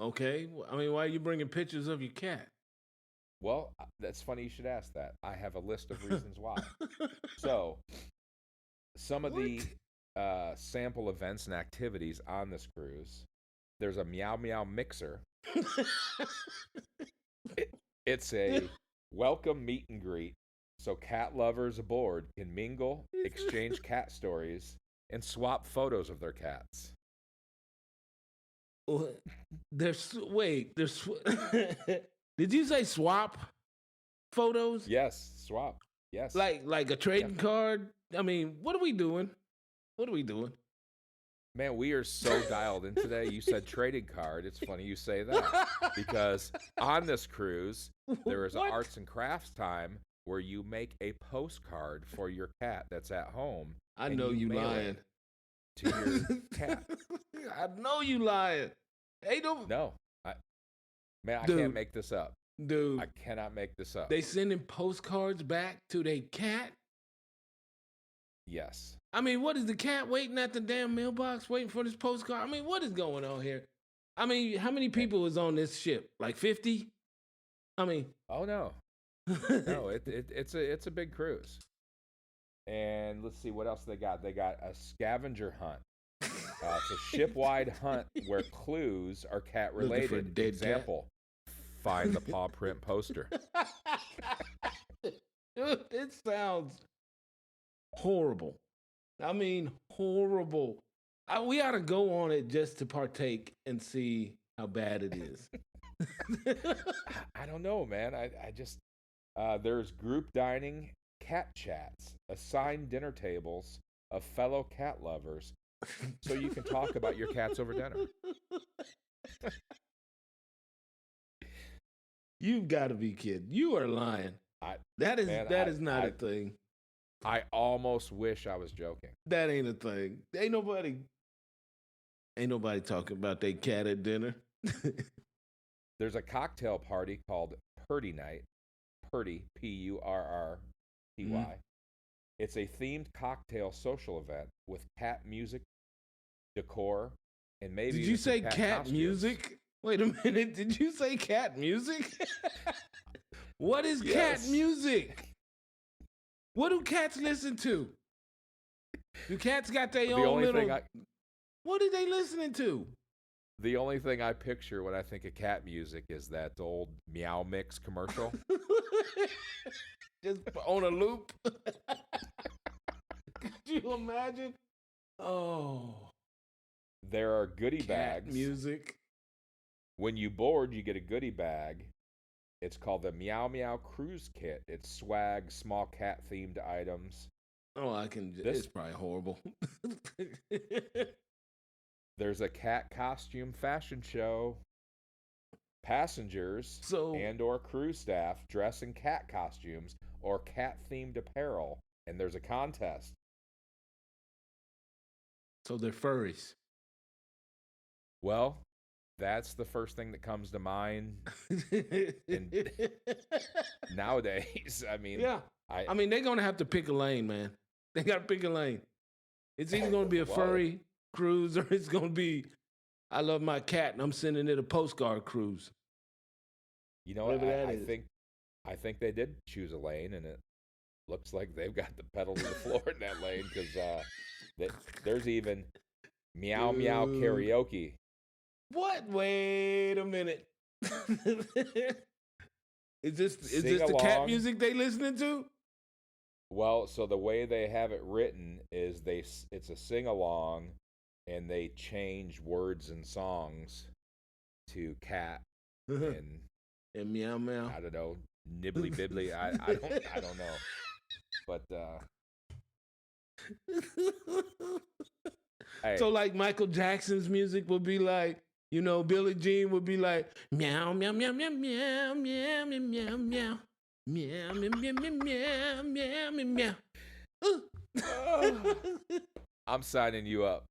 Okay. I mean, why are you bringing pictures of your cat? Well, that's funny you should ask that. I have a list of reasons why. So, some of the sample events and activities on this cruise, there's a Meow Meow mixer. It's a welcome meet and greet, so cat lovers aboard can mingle, exchange cat stories, and swap photos of their cats. There's did you say swap photos? Yes, swap. Yes. Like a trading card? I mean, what are we doing? Man, we are so dialed in today. You said trading card. It's funny you say that. Because on this cruise, there is an arts and crafts time where you make a postcard for your cat that's at home. I know you lying. To your cat. I know you lying. Hey, don't. No. I can't make this up. Dude. I cannot make this up. They sending postcards back to their cat? Yes. I mean, what is the cat waiting at the damn mailbox waiting for this postcard? I mean, what is going on here? I mean, how many people is on this ship? Like 50? I mean. Oh, no. No, it's a big cruise. And let's see what else they got. They got a scavenger hunt. It's a ship-wide hunt where clues are cat-related. Example, find the paw print poster. Dude, it sounds horrible. I mean, horrible. We ought to go on it just to partake and see how bad it is. I don't know, man. I just, there's group dining, cat chats, assigned dinner tables of fellow cat lovers, so you can talk about your cats over dinner. You've got to be kidding. You are lying. That is not a thing. I almost wish I was joking. That ain't a thing. Ain't nobody talking about their cat at dinner. There's a cocktail party called Purdy Night. Purdy, Purrty. Mm-hmm. It's a themed cocktail social event with cat music, decor, and maybe. Did you say cat music? Wait a minute. Did you say cat music? What is cat music? What do cats listen to? Do cats got their own little... What are they listening to? The only thing I picture when I think of cat music is that old Meow Mix commercial. Just on a loop. Could you imagine? Oh. There are goodie bags. Music. When you board, you get a goodie bag. It's called the Meow Meow Cruise Kit. It's swag, small cat-themed items. Oh, it's probably horrible. There's a cat costume fashion show. Passengers and or cruise staff dress in cat costumes or cat-themed apparel, and there's a contest. So they're furries. Well, that's the first thing that comes to mind. And nowadays. I mean, Yeah. I I mean, they're gonna have to pick a lane, man. They gotta pick a lane. It's either gonna be a well, furry cruise or it's gonna be I love my cat and I'm sending it a postcard cruise. you know what? Whatever that is. I think they did choose a lane, and it looks like they've got the pedal to the floor in that lane because there's even meow meow Dude. karaoke. What? Wait a minute. Is Sing this the cat along. music they listening to? Well, so the way they have it written is it's a sing along, and they change words and songs to cat and And meow meow. I don't know, nibbly bibbly. I don't know, but hey, So like Michael Jackson's music would be like, you know, Billie Jean would be like meow meow meow meow meow meow meow meow meow meow meow meow meow meow meow meow. I'm signing you up.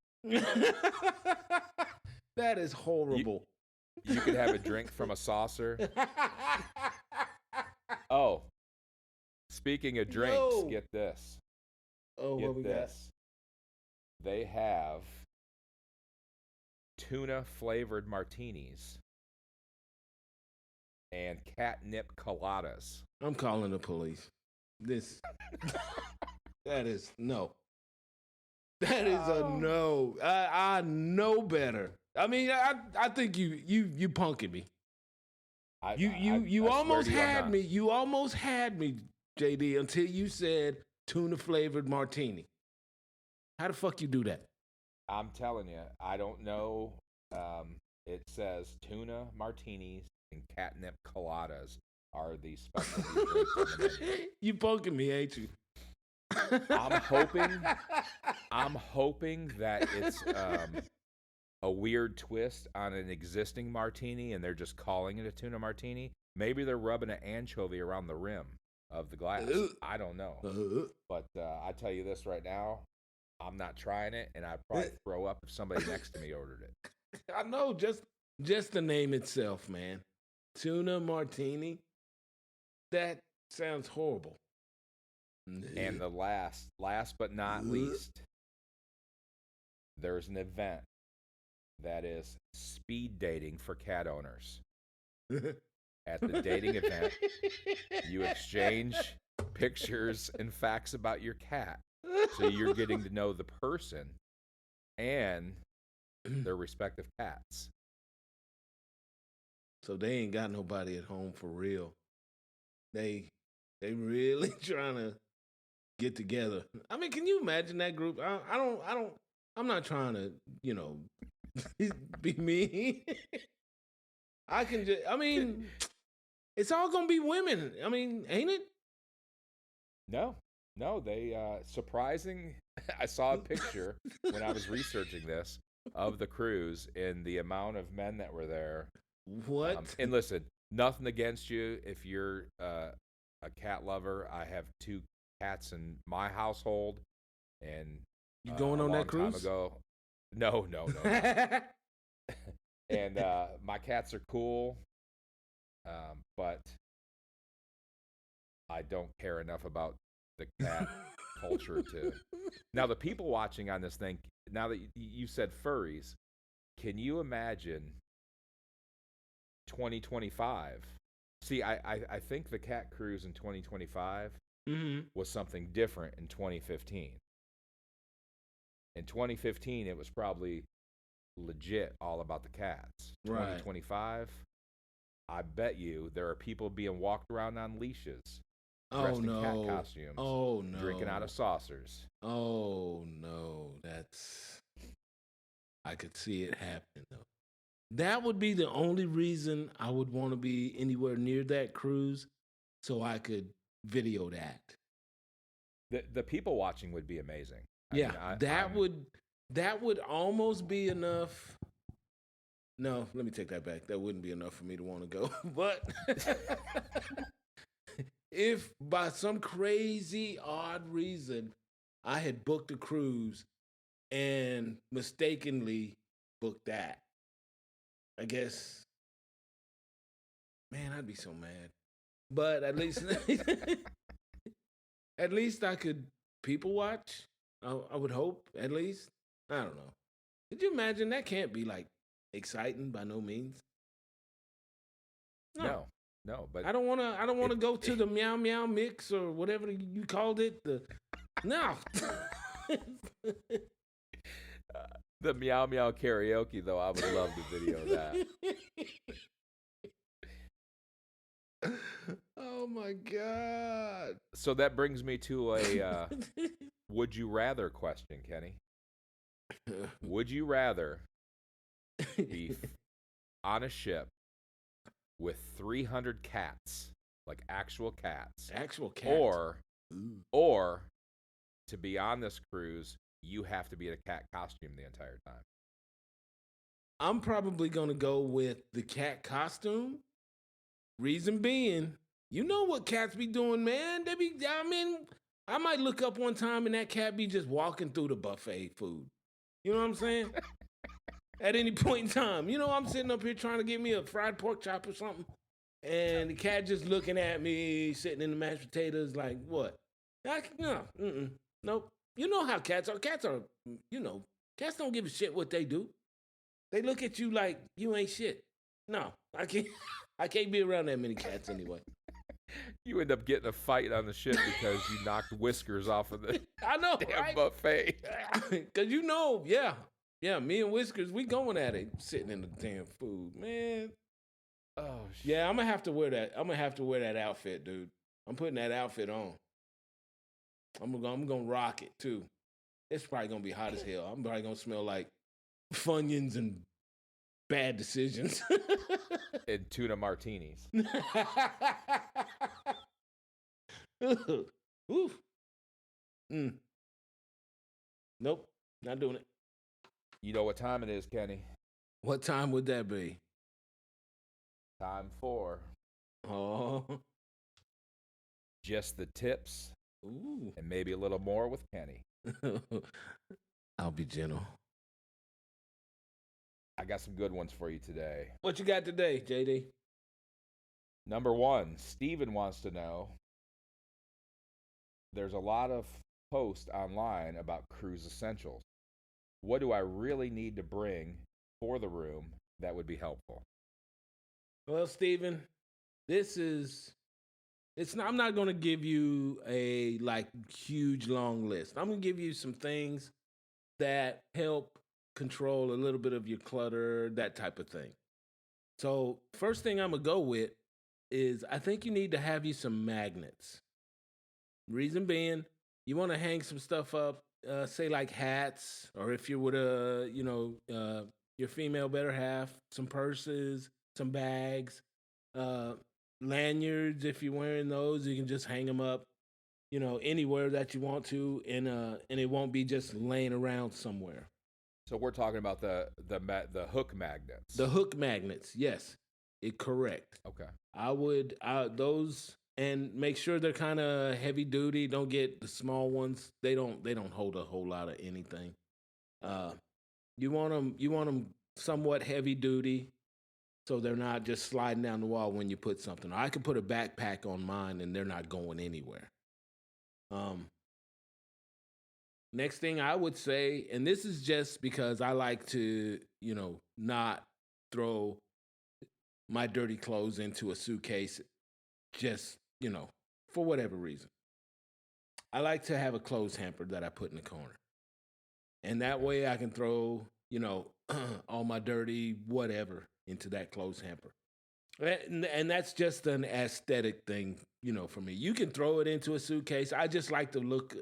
That is horrible. You could have a drink from a saucer. Oh, speaking of drinks, No. get this. Oh, Get what we this. They have tuna flavored martinis and catnip coladas. got? I'm calling the police. This that is no. That is a Oh. no. I know better. I mean, I think you punking me. You I swear almost to you, I'm had not. me. You almost had me, JD, until you said tuna flavored martini. How the fuck you do that? I'm telling you, I don't know. It says tuna martinis and catnip coladas are the specialty drinks on the menu. You punking me, ain't you? I'm hoping that it's a weird twist on an existing martini, and they're just calling it a tuna martini. Maybe they're rubbing an anchovy around the rim of the glass. I don't know. But I tell you this right now, I'm not trying it, and I'd probably throw up if somebody next to me ordered it. I know, just the name itself, man. Tuna martini. That sounds horrible. And the last but not least, there's an event that is speed dating for cat owners. At the dating event, you exchange pictures and facts about your cat. So you're getting to know the person and their respective cats. So they ain't got nobody at home for real. They really trying to get together. I mean, can you imagine that group? I'm not trying to, be mean. I mean, it's all gonna be women. I mean, ain't it? No, they surprising. I saw a picture when I was researching this of the cruise and the amount of men that were there. What? And listen, nothing against you if you're a cat lover. I have 2 cats in my household, and You going a on long that cruise? time ago. No. And my cats are cool, but I don't care enough about the cat culture to. Now, the people watching on this thing, now that you said furries, can you imagine 2025? See, I think the cat cruise in 2025 was something different in 2015. In 2015, it was probably legit all about the cats. Right. 2025, I bet you there are people being walked around on leashes, Oh dressed in cat no. costumes, Oh no. drinking out of saucers. Oh no. I could see it happening though. That would be the only reason I would want to be anywhere near that cruise, so I could video that. The people watching would be amazing. Yeah, I'm- that would almost be enough. No, let me take that back. That wouldn't be enough for me to want to go. But if by some crazy odd reason I had booked a cruise and mistakenly booked that, I guess, man, I'd be so mad. but at least at least I could people watch. I would hope at least. I don't know. Could you imagine? That can't be like exciting by no means. No, No, no, but I don't want to. I don't want it, to go to the meow meow mix or whatever you called it. No. the meow meow karaoke though, I would love to video that. Oh my god. So that brings me to a would you rather question, Kenny. Would you rather be on a ship with 300 cats, like actual cats, Actual cat. or to be on this cruise, you have to be in a cat costume the entire time? I'm probably gonna go with the cat costume. Reason being, you know what cats be doing, man. They be, I mean, I might look up one time and that cat be just walking through the buffet food. You know what I'm saying? At any point in time. You know, I'm sitting up here trying to get me a fried pork chop or something. And the cat just looking at me, sitting in the mashed potatoes, like, what? No, nope. You know how cats are. Cats are, you know, cats don't give a shit what they do. They look at you like you ain't shit. No, I can't. I can't be around that many cats anyway. You end up getting a fight on the ship because you knocked Whiskers off of the I know, damn right? buffet. Cause you know, yeah, me and Whiskers, we going at it, sitting in the damn food, man. Oh, Yeah, I'm gonna have to wear that. I'm gonna have to wear that outfit, dude. I'm putting that outfit on. I'm gonna rock it too. It's probably gonna be hot as hell. I'm probably gonna smell like Funyuns and bad decisions. And tuna martinis. Oof. Nope, not doing it. You know what time it is, Kenny? What time would that be? Time for Oh, just the tips ooh. and maybe a little more with Kenny. I'll be gentle. I got some good ones for you today. What you got today, JD? Number one, Steven wants to know, there's a lot of posts online about cruise essentials. What do I really need to bring for the room that would be helpful? Well, Steven, I'm not going to give you a like huge long list. I'm going to give you some things that help control a little bit of your clutter, that type of thing. So, first thing I'm going to go with is I think you need to have you some magnets. Reason being, you want to hang some stuff up, say like hats, or if you're with your female better half, some purses, some bags, lanyards. If you're wearing those, you can just hang them up, anywhere that you want to, and it won't be just laying around somewhere. So we're talking about the hook magnets. The hook magnets, yes, correct. Okay. I would those, and make sure they're kind of heavy duty. Don't get the small ones. They don't hold a whole lot of anything. You want them somewhat heavy duty, so they're not just sliding down the wall when you put something. I could put a backpack on mine and they're not going anywhere. Next thing I would say, and this is just because I like to, not throw my dirty clothes into a suitcase just, for whatever reason. I like to have a clothes hamper that I put in the corner. And that way I can throw, all my dirty whatever into that clothes hamper. And that's just an aesthetic thing, for me. You can throw it into a suitcase. I just like to look,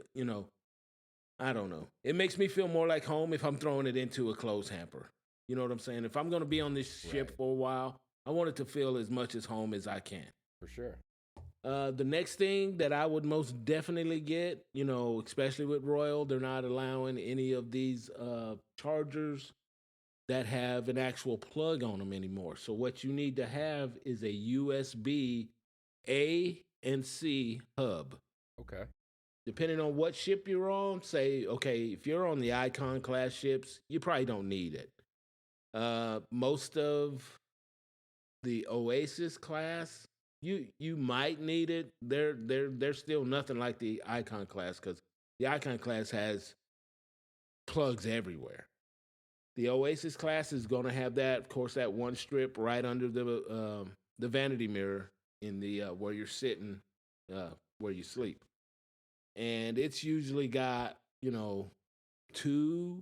I don't know. It makes me feel more like home if I'm throwing it into a clothes hamper. You know what I'm saying? If I'm going to be on this ship for a while, I want it to feel as much as home as I can. For sure. The next thing that I would most definitely get, especially with Royal, they're not allowing any of these chargers that have an actual plug on them anymore. So what you need to have is a USB A and C hub. Okay. Depending on what ship you're on, say, okay, if you're on the Icon class ships, you probably don't need it. Most of the Oasis class, you might need it. They're still nothing like the Icon class because the Icon class has plugs everywhere. The Oasis class is going to have that, of course, that one strip right under the vanity mirror in the where you're sitting, where you sleep, and it's usually got two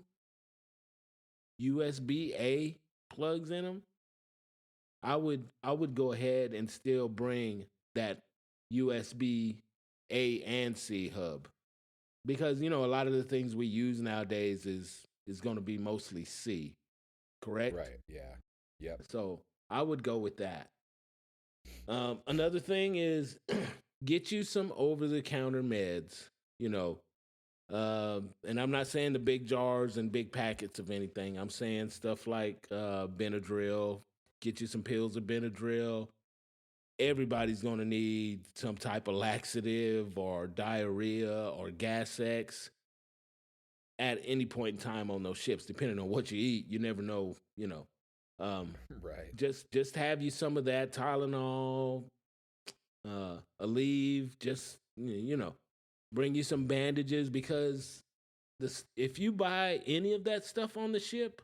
USB A plugs in them. I would go ahead and still bring that USB A and C hub because a lot of the things we use nowadays is going to be mostly C, correct? Right. Yeah. Yep. So I would go with that. Another thing is get you some over the counter meds. You know, and I'm not saying the big jars and big packets of anything. I'm saying stuff like Benadryl. Get you some pills of Benadryl. Everybody's going to need some type of laxative or diarrhea or gas X at any point in time on those ships, depending on what you eat. You never know, Um, Right. just have you some of that Tylenol, Aleve. Just bring you some bandages because this if you buy any of that stuff on the ship,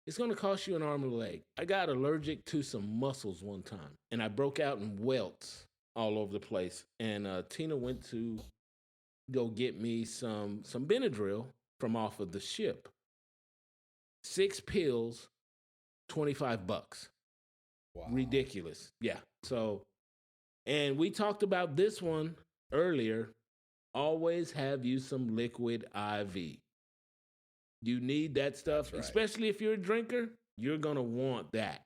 it's going to cost you an arm and a leg. I got allergic to some mussels one time, and I broke out in welts all over the place. And Tina went to go get me some Benadryl from off of the ship. 6 pills, $25. Wow. Ridiculous. Yeah. So, and we talked about this one earlier. Always have you some liquid IV. You need that stuff, That's right. especially if you're a drinker. You're gonna want that.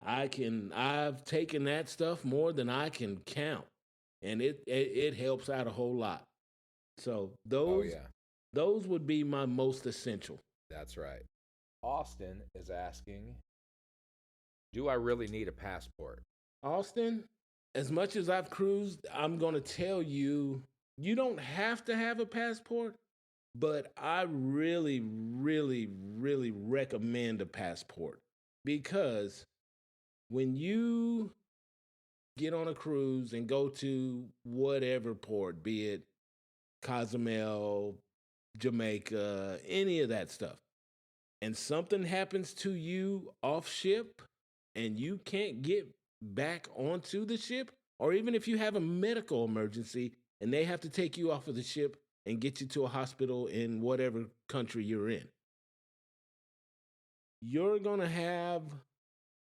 I've taken that stuff more than I can count, and it helps out a whole lot. So Oh those yeah. those would be my most essential. That's right. Austin is asking, do I really need a passport? Austin, as much as I've cruised, I'm gonna tell you, you don't have to have a passport, but I really, really, really recommend a passport because when you get on a cruise and go to whatever port, be it Cozumel, Jamaica, any of that stuff, and something happens to you off ship and you can't get back onto the ship, or even if you have a medical emergency and they have to take you off of the ship and get you to a hospital in whatever country you're in, you're going to have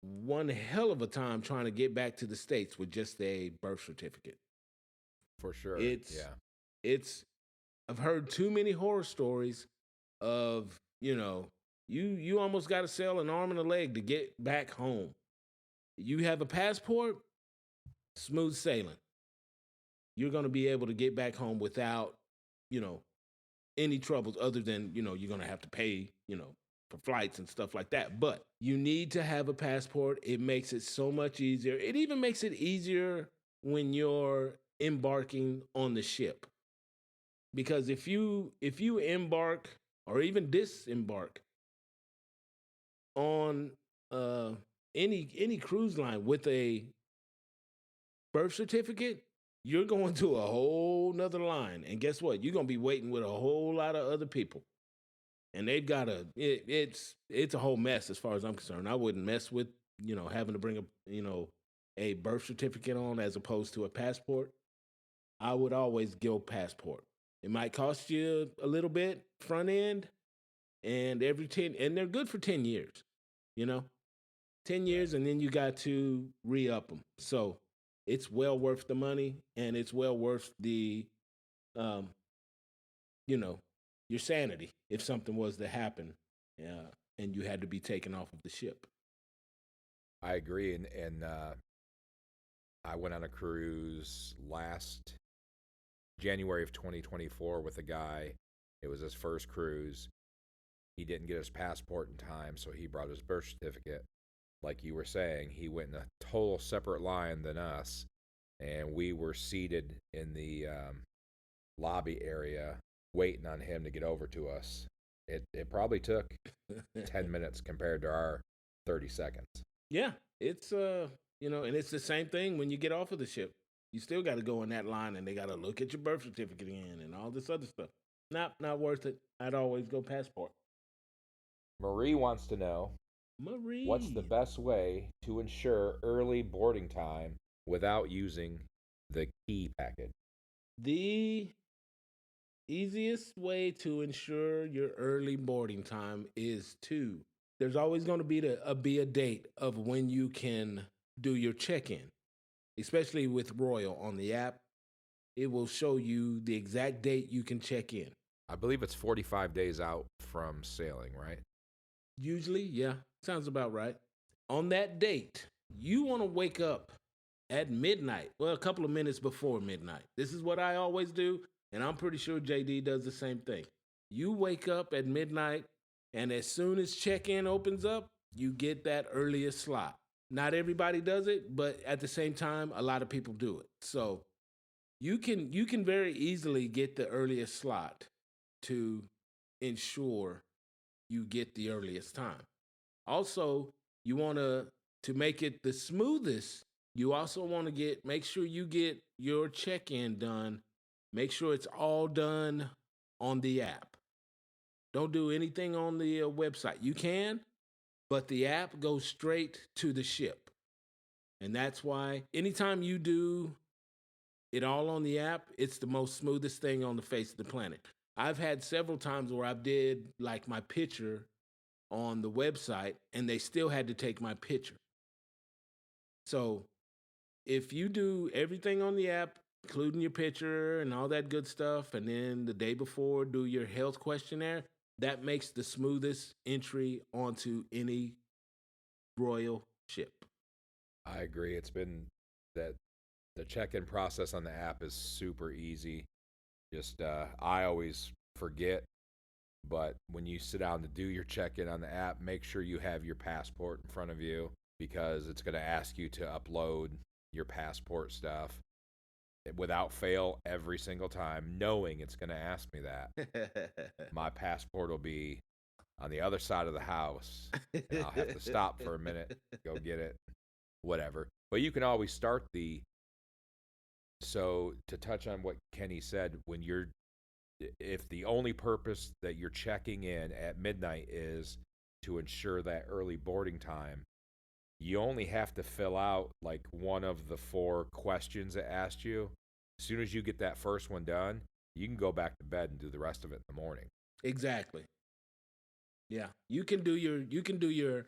one hell of a time trying to get back to the States with just a birth certificate. For sure. It's, Yeah. it's, I've heard too many horror stories of, you almost got to sell an arm and a leg to get back home. You have a passport, smooth sailing. You're going to be able to get back home without, you know, any troubles other than, you're going to have to pay, for flights and stuff like that. But you need to have a passport. It makes it so much easier. It even makes it easier when you're embarking on the ship. Because if you embark or even disembark on any cruise line with a birth certificate, you're going to a whole nother line. And guess what? You're gonna be waiting with a whole lot of other people. And they've got it's a whole mess as far as I'm concerned. I wouldn't mess with, having to bring a birth certificate on as opposed to a passport. I would always go passport. It might cost you a little bit front end, and every 10, and they're good for 10 years, you know, 10 Right. years, and then you got to re up them. So it's well worth the money, and it's well worth um, you know, your sanity if something was to happen, and you had to be taken off of the ship. I agree. And I went on a cruise last January of 2024 with a guy. It was his first cruise. He didn't get his passport in time, so he brought his birth certificate. Like you were saying, he went in a total separate line than us, and we were seated in the lobby area waiting on him to get over to us. It probably took 10 minutes compared to our 30 seconds. Yeah, it's And it's the same thing when you get off of the ship. You still got to go in that line, and they got to look at your birth certificate again and all this other stuff. Not worth it. I'd always go passport. Marie wants to know what's the Marie. best way to ensure early boarding time without using the key package. The easiest way to ensure your early boarding time is to there's always going to be a date of when you can do your check-in, especially with Royal on the app. It will show you the exact date you can check in. I believe it's 45 days out from sailing, right? Usually, yeah, sounds about right. On that date, you want to wake up at midnight. Well, a couple of minutes before midnight. This is what I always do, and I'm pretty sure JD does the same thing. You wake up at midnight, and as soon as check-in opens up, you get that earliest slot. Not everybody does it, but at the same time, a lot of people do it. So you can very easily get the earliest slot to ensure you get the earliest time. Also, you want to make it the smoothest. You also want to make sure you get your check-in done. Make sure it's all done on the app. Don't do anything on the website. You can, but the app goes straight to the ship. And that's why anytime you do it all on the app, it's the most smoothest thing on the face of the planet. I've had several times where I did like my picture on the website and they still had to take my picture. So if you do everything on the app, including your picture and all that good stuff, and then the day before do your health questionnaire, that makes the smoothest entry onto any royal ship. I agree. It's been that the check-in process on the app is super easy. Just I always forget, but when you sit down to do your check-in on the app, make sure you have your passport in front of you because it's going to ask you to upload your passport stuff without fail every single time, knowing it's going to ask me that. My passport will be on the other side of the house, and I'll have to stop for a minute, go get it, whatever. But you can always start the. So to touch on what Kenny said, if the only purpose that you're checking in at midnight is to ensure that early boarding time, you only have to fill out like one of the 4 questions it asked you. As soon as you get that first one done, you can go back to bed and do the rest of it in the morning. Exactly. Yeah, you can do your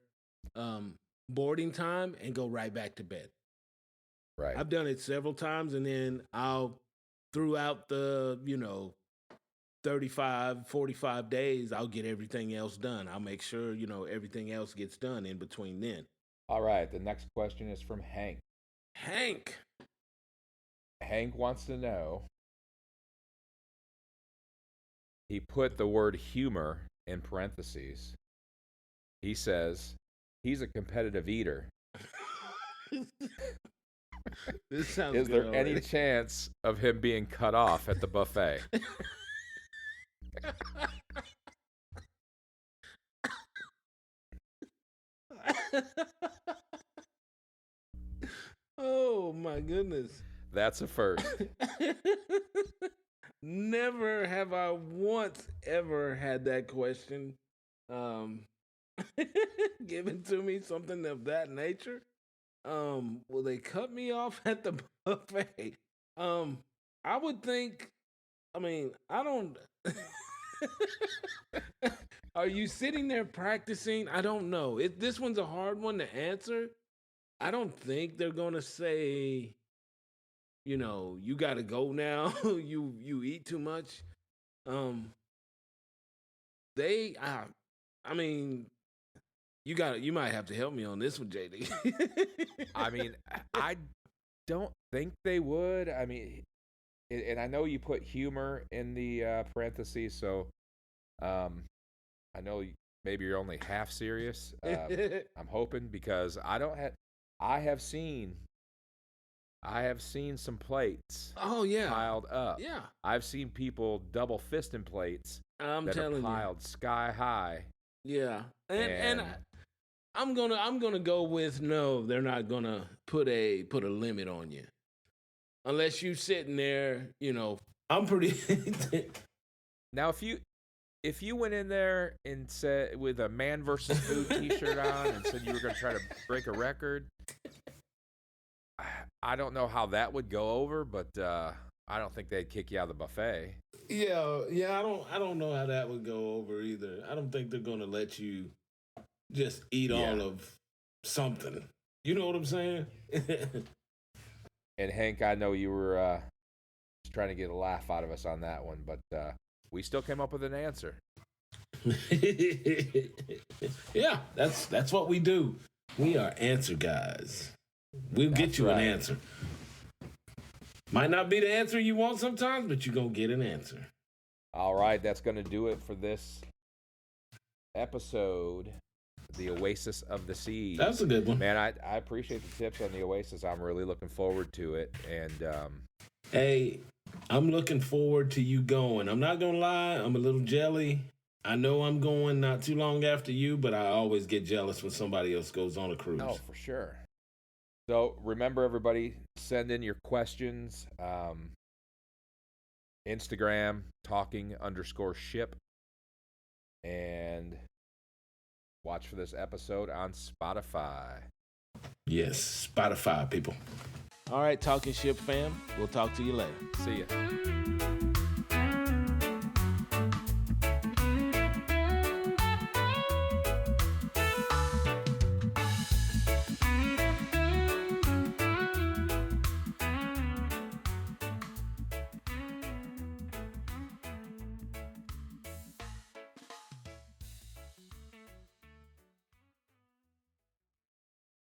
boarding time and go right back to bed. Right. I've done it several times, and then I'll throughout the 35, 45 days, I'll get everything else done. I'll make sure everything else gets done in between then. All right. The next question is from Hank. Hank. Hank wants to know. He put the word humor in parentheses. He says he's a competitive eater. This sounds Is good there any already. chance of him being cut off at the buffet? Oh my goodness. That's a first. Never have I once ever had that question um given to me, something of that nature. Will they cut me off at the buffet? Um, I would think. I mean, I don't. Are you sitting there practicing? I don't know. This one's a hard one to answer. I don't think they're gonna say, you got to go now. you eat too much. Um, they. I mean, you might have to help me on this one, JD. I mean, I don't think they would. I mean, and I know you put humor in the parentheses, so I know maybe you're only half serious. I'm hoping because I have seen some plates Oh yeah, piled up. yeah. I've seen people double fisting plates I'm that are telling you, piled sky high, yeah. And and I'm gonna go with no. They're not gonna put a limit on you unless you sitting there. I'm pretty. Now, if you went in there and said with a Man versus Food T-shirt on and said you were going to try to break a record, I don't know how that would go over, but I don't think they'd kick you out of the buffet. Yeah. I don't know how that would go over either. I don't think they're gonna let you just eat Yeah. all of something. You know what I'm saying? And Hank, I know you were just trying to get a laugh out of us on that one, but we still came up with an answer. Yeah, that's what we do. We are answer guys. We'll get you an answer. Might not be the answer you want sometimes, but you're going to get an answer. All right, that's going to do it for this episode, the Oasis of the Seas. That's a good one. Man, I appreciate the tips on the Oasis. I'm really looking forward to it. And hey, I'm looking forward to you going. I'm not going to lie, I'm a little jelly. I know I'm going not too long after you, but I always get jealous when somebody else goes on a cruise. Oh, for sure. So remember, everybody, send in your questions. Instagram, talking_ship. And watch for this episode on Spotify. Yes, Spotify, people. All right, Talking Ship fam. We'll talk to you later. See ya.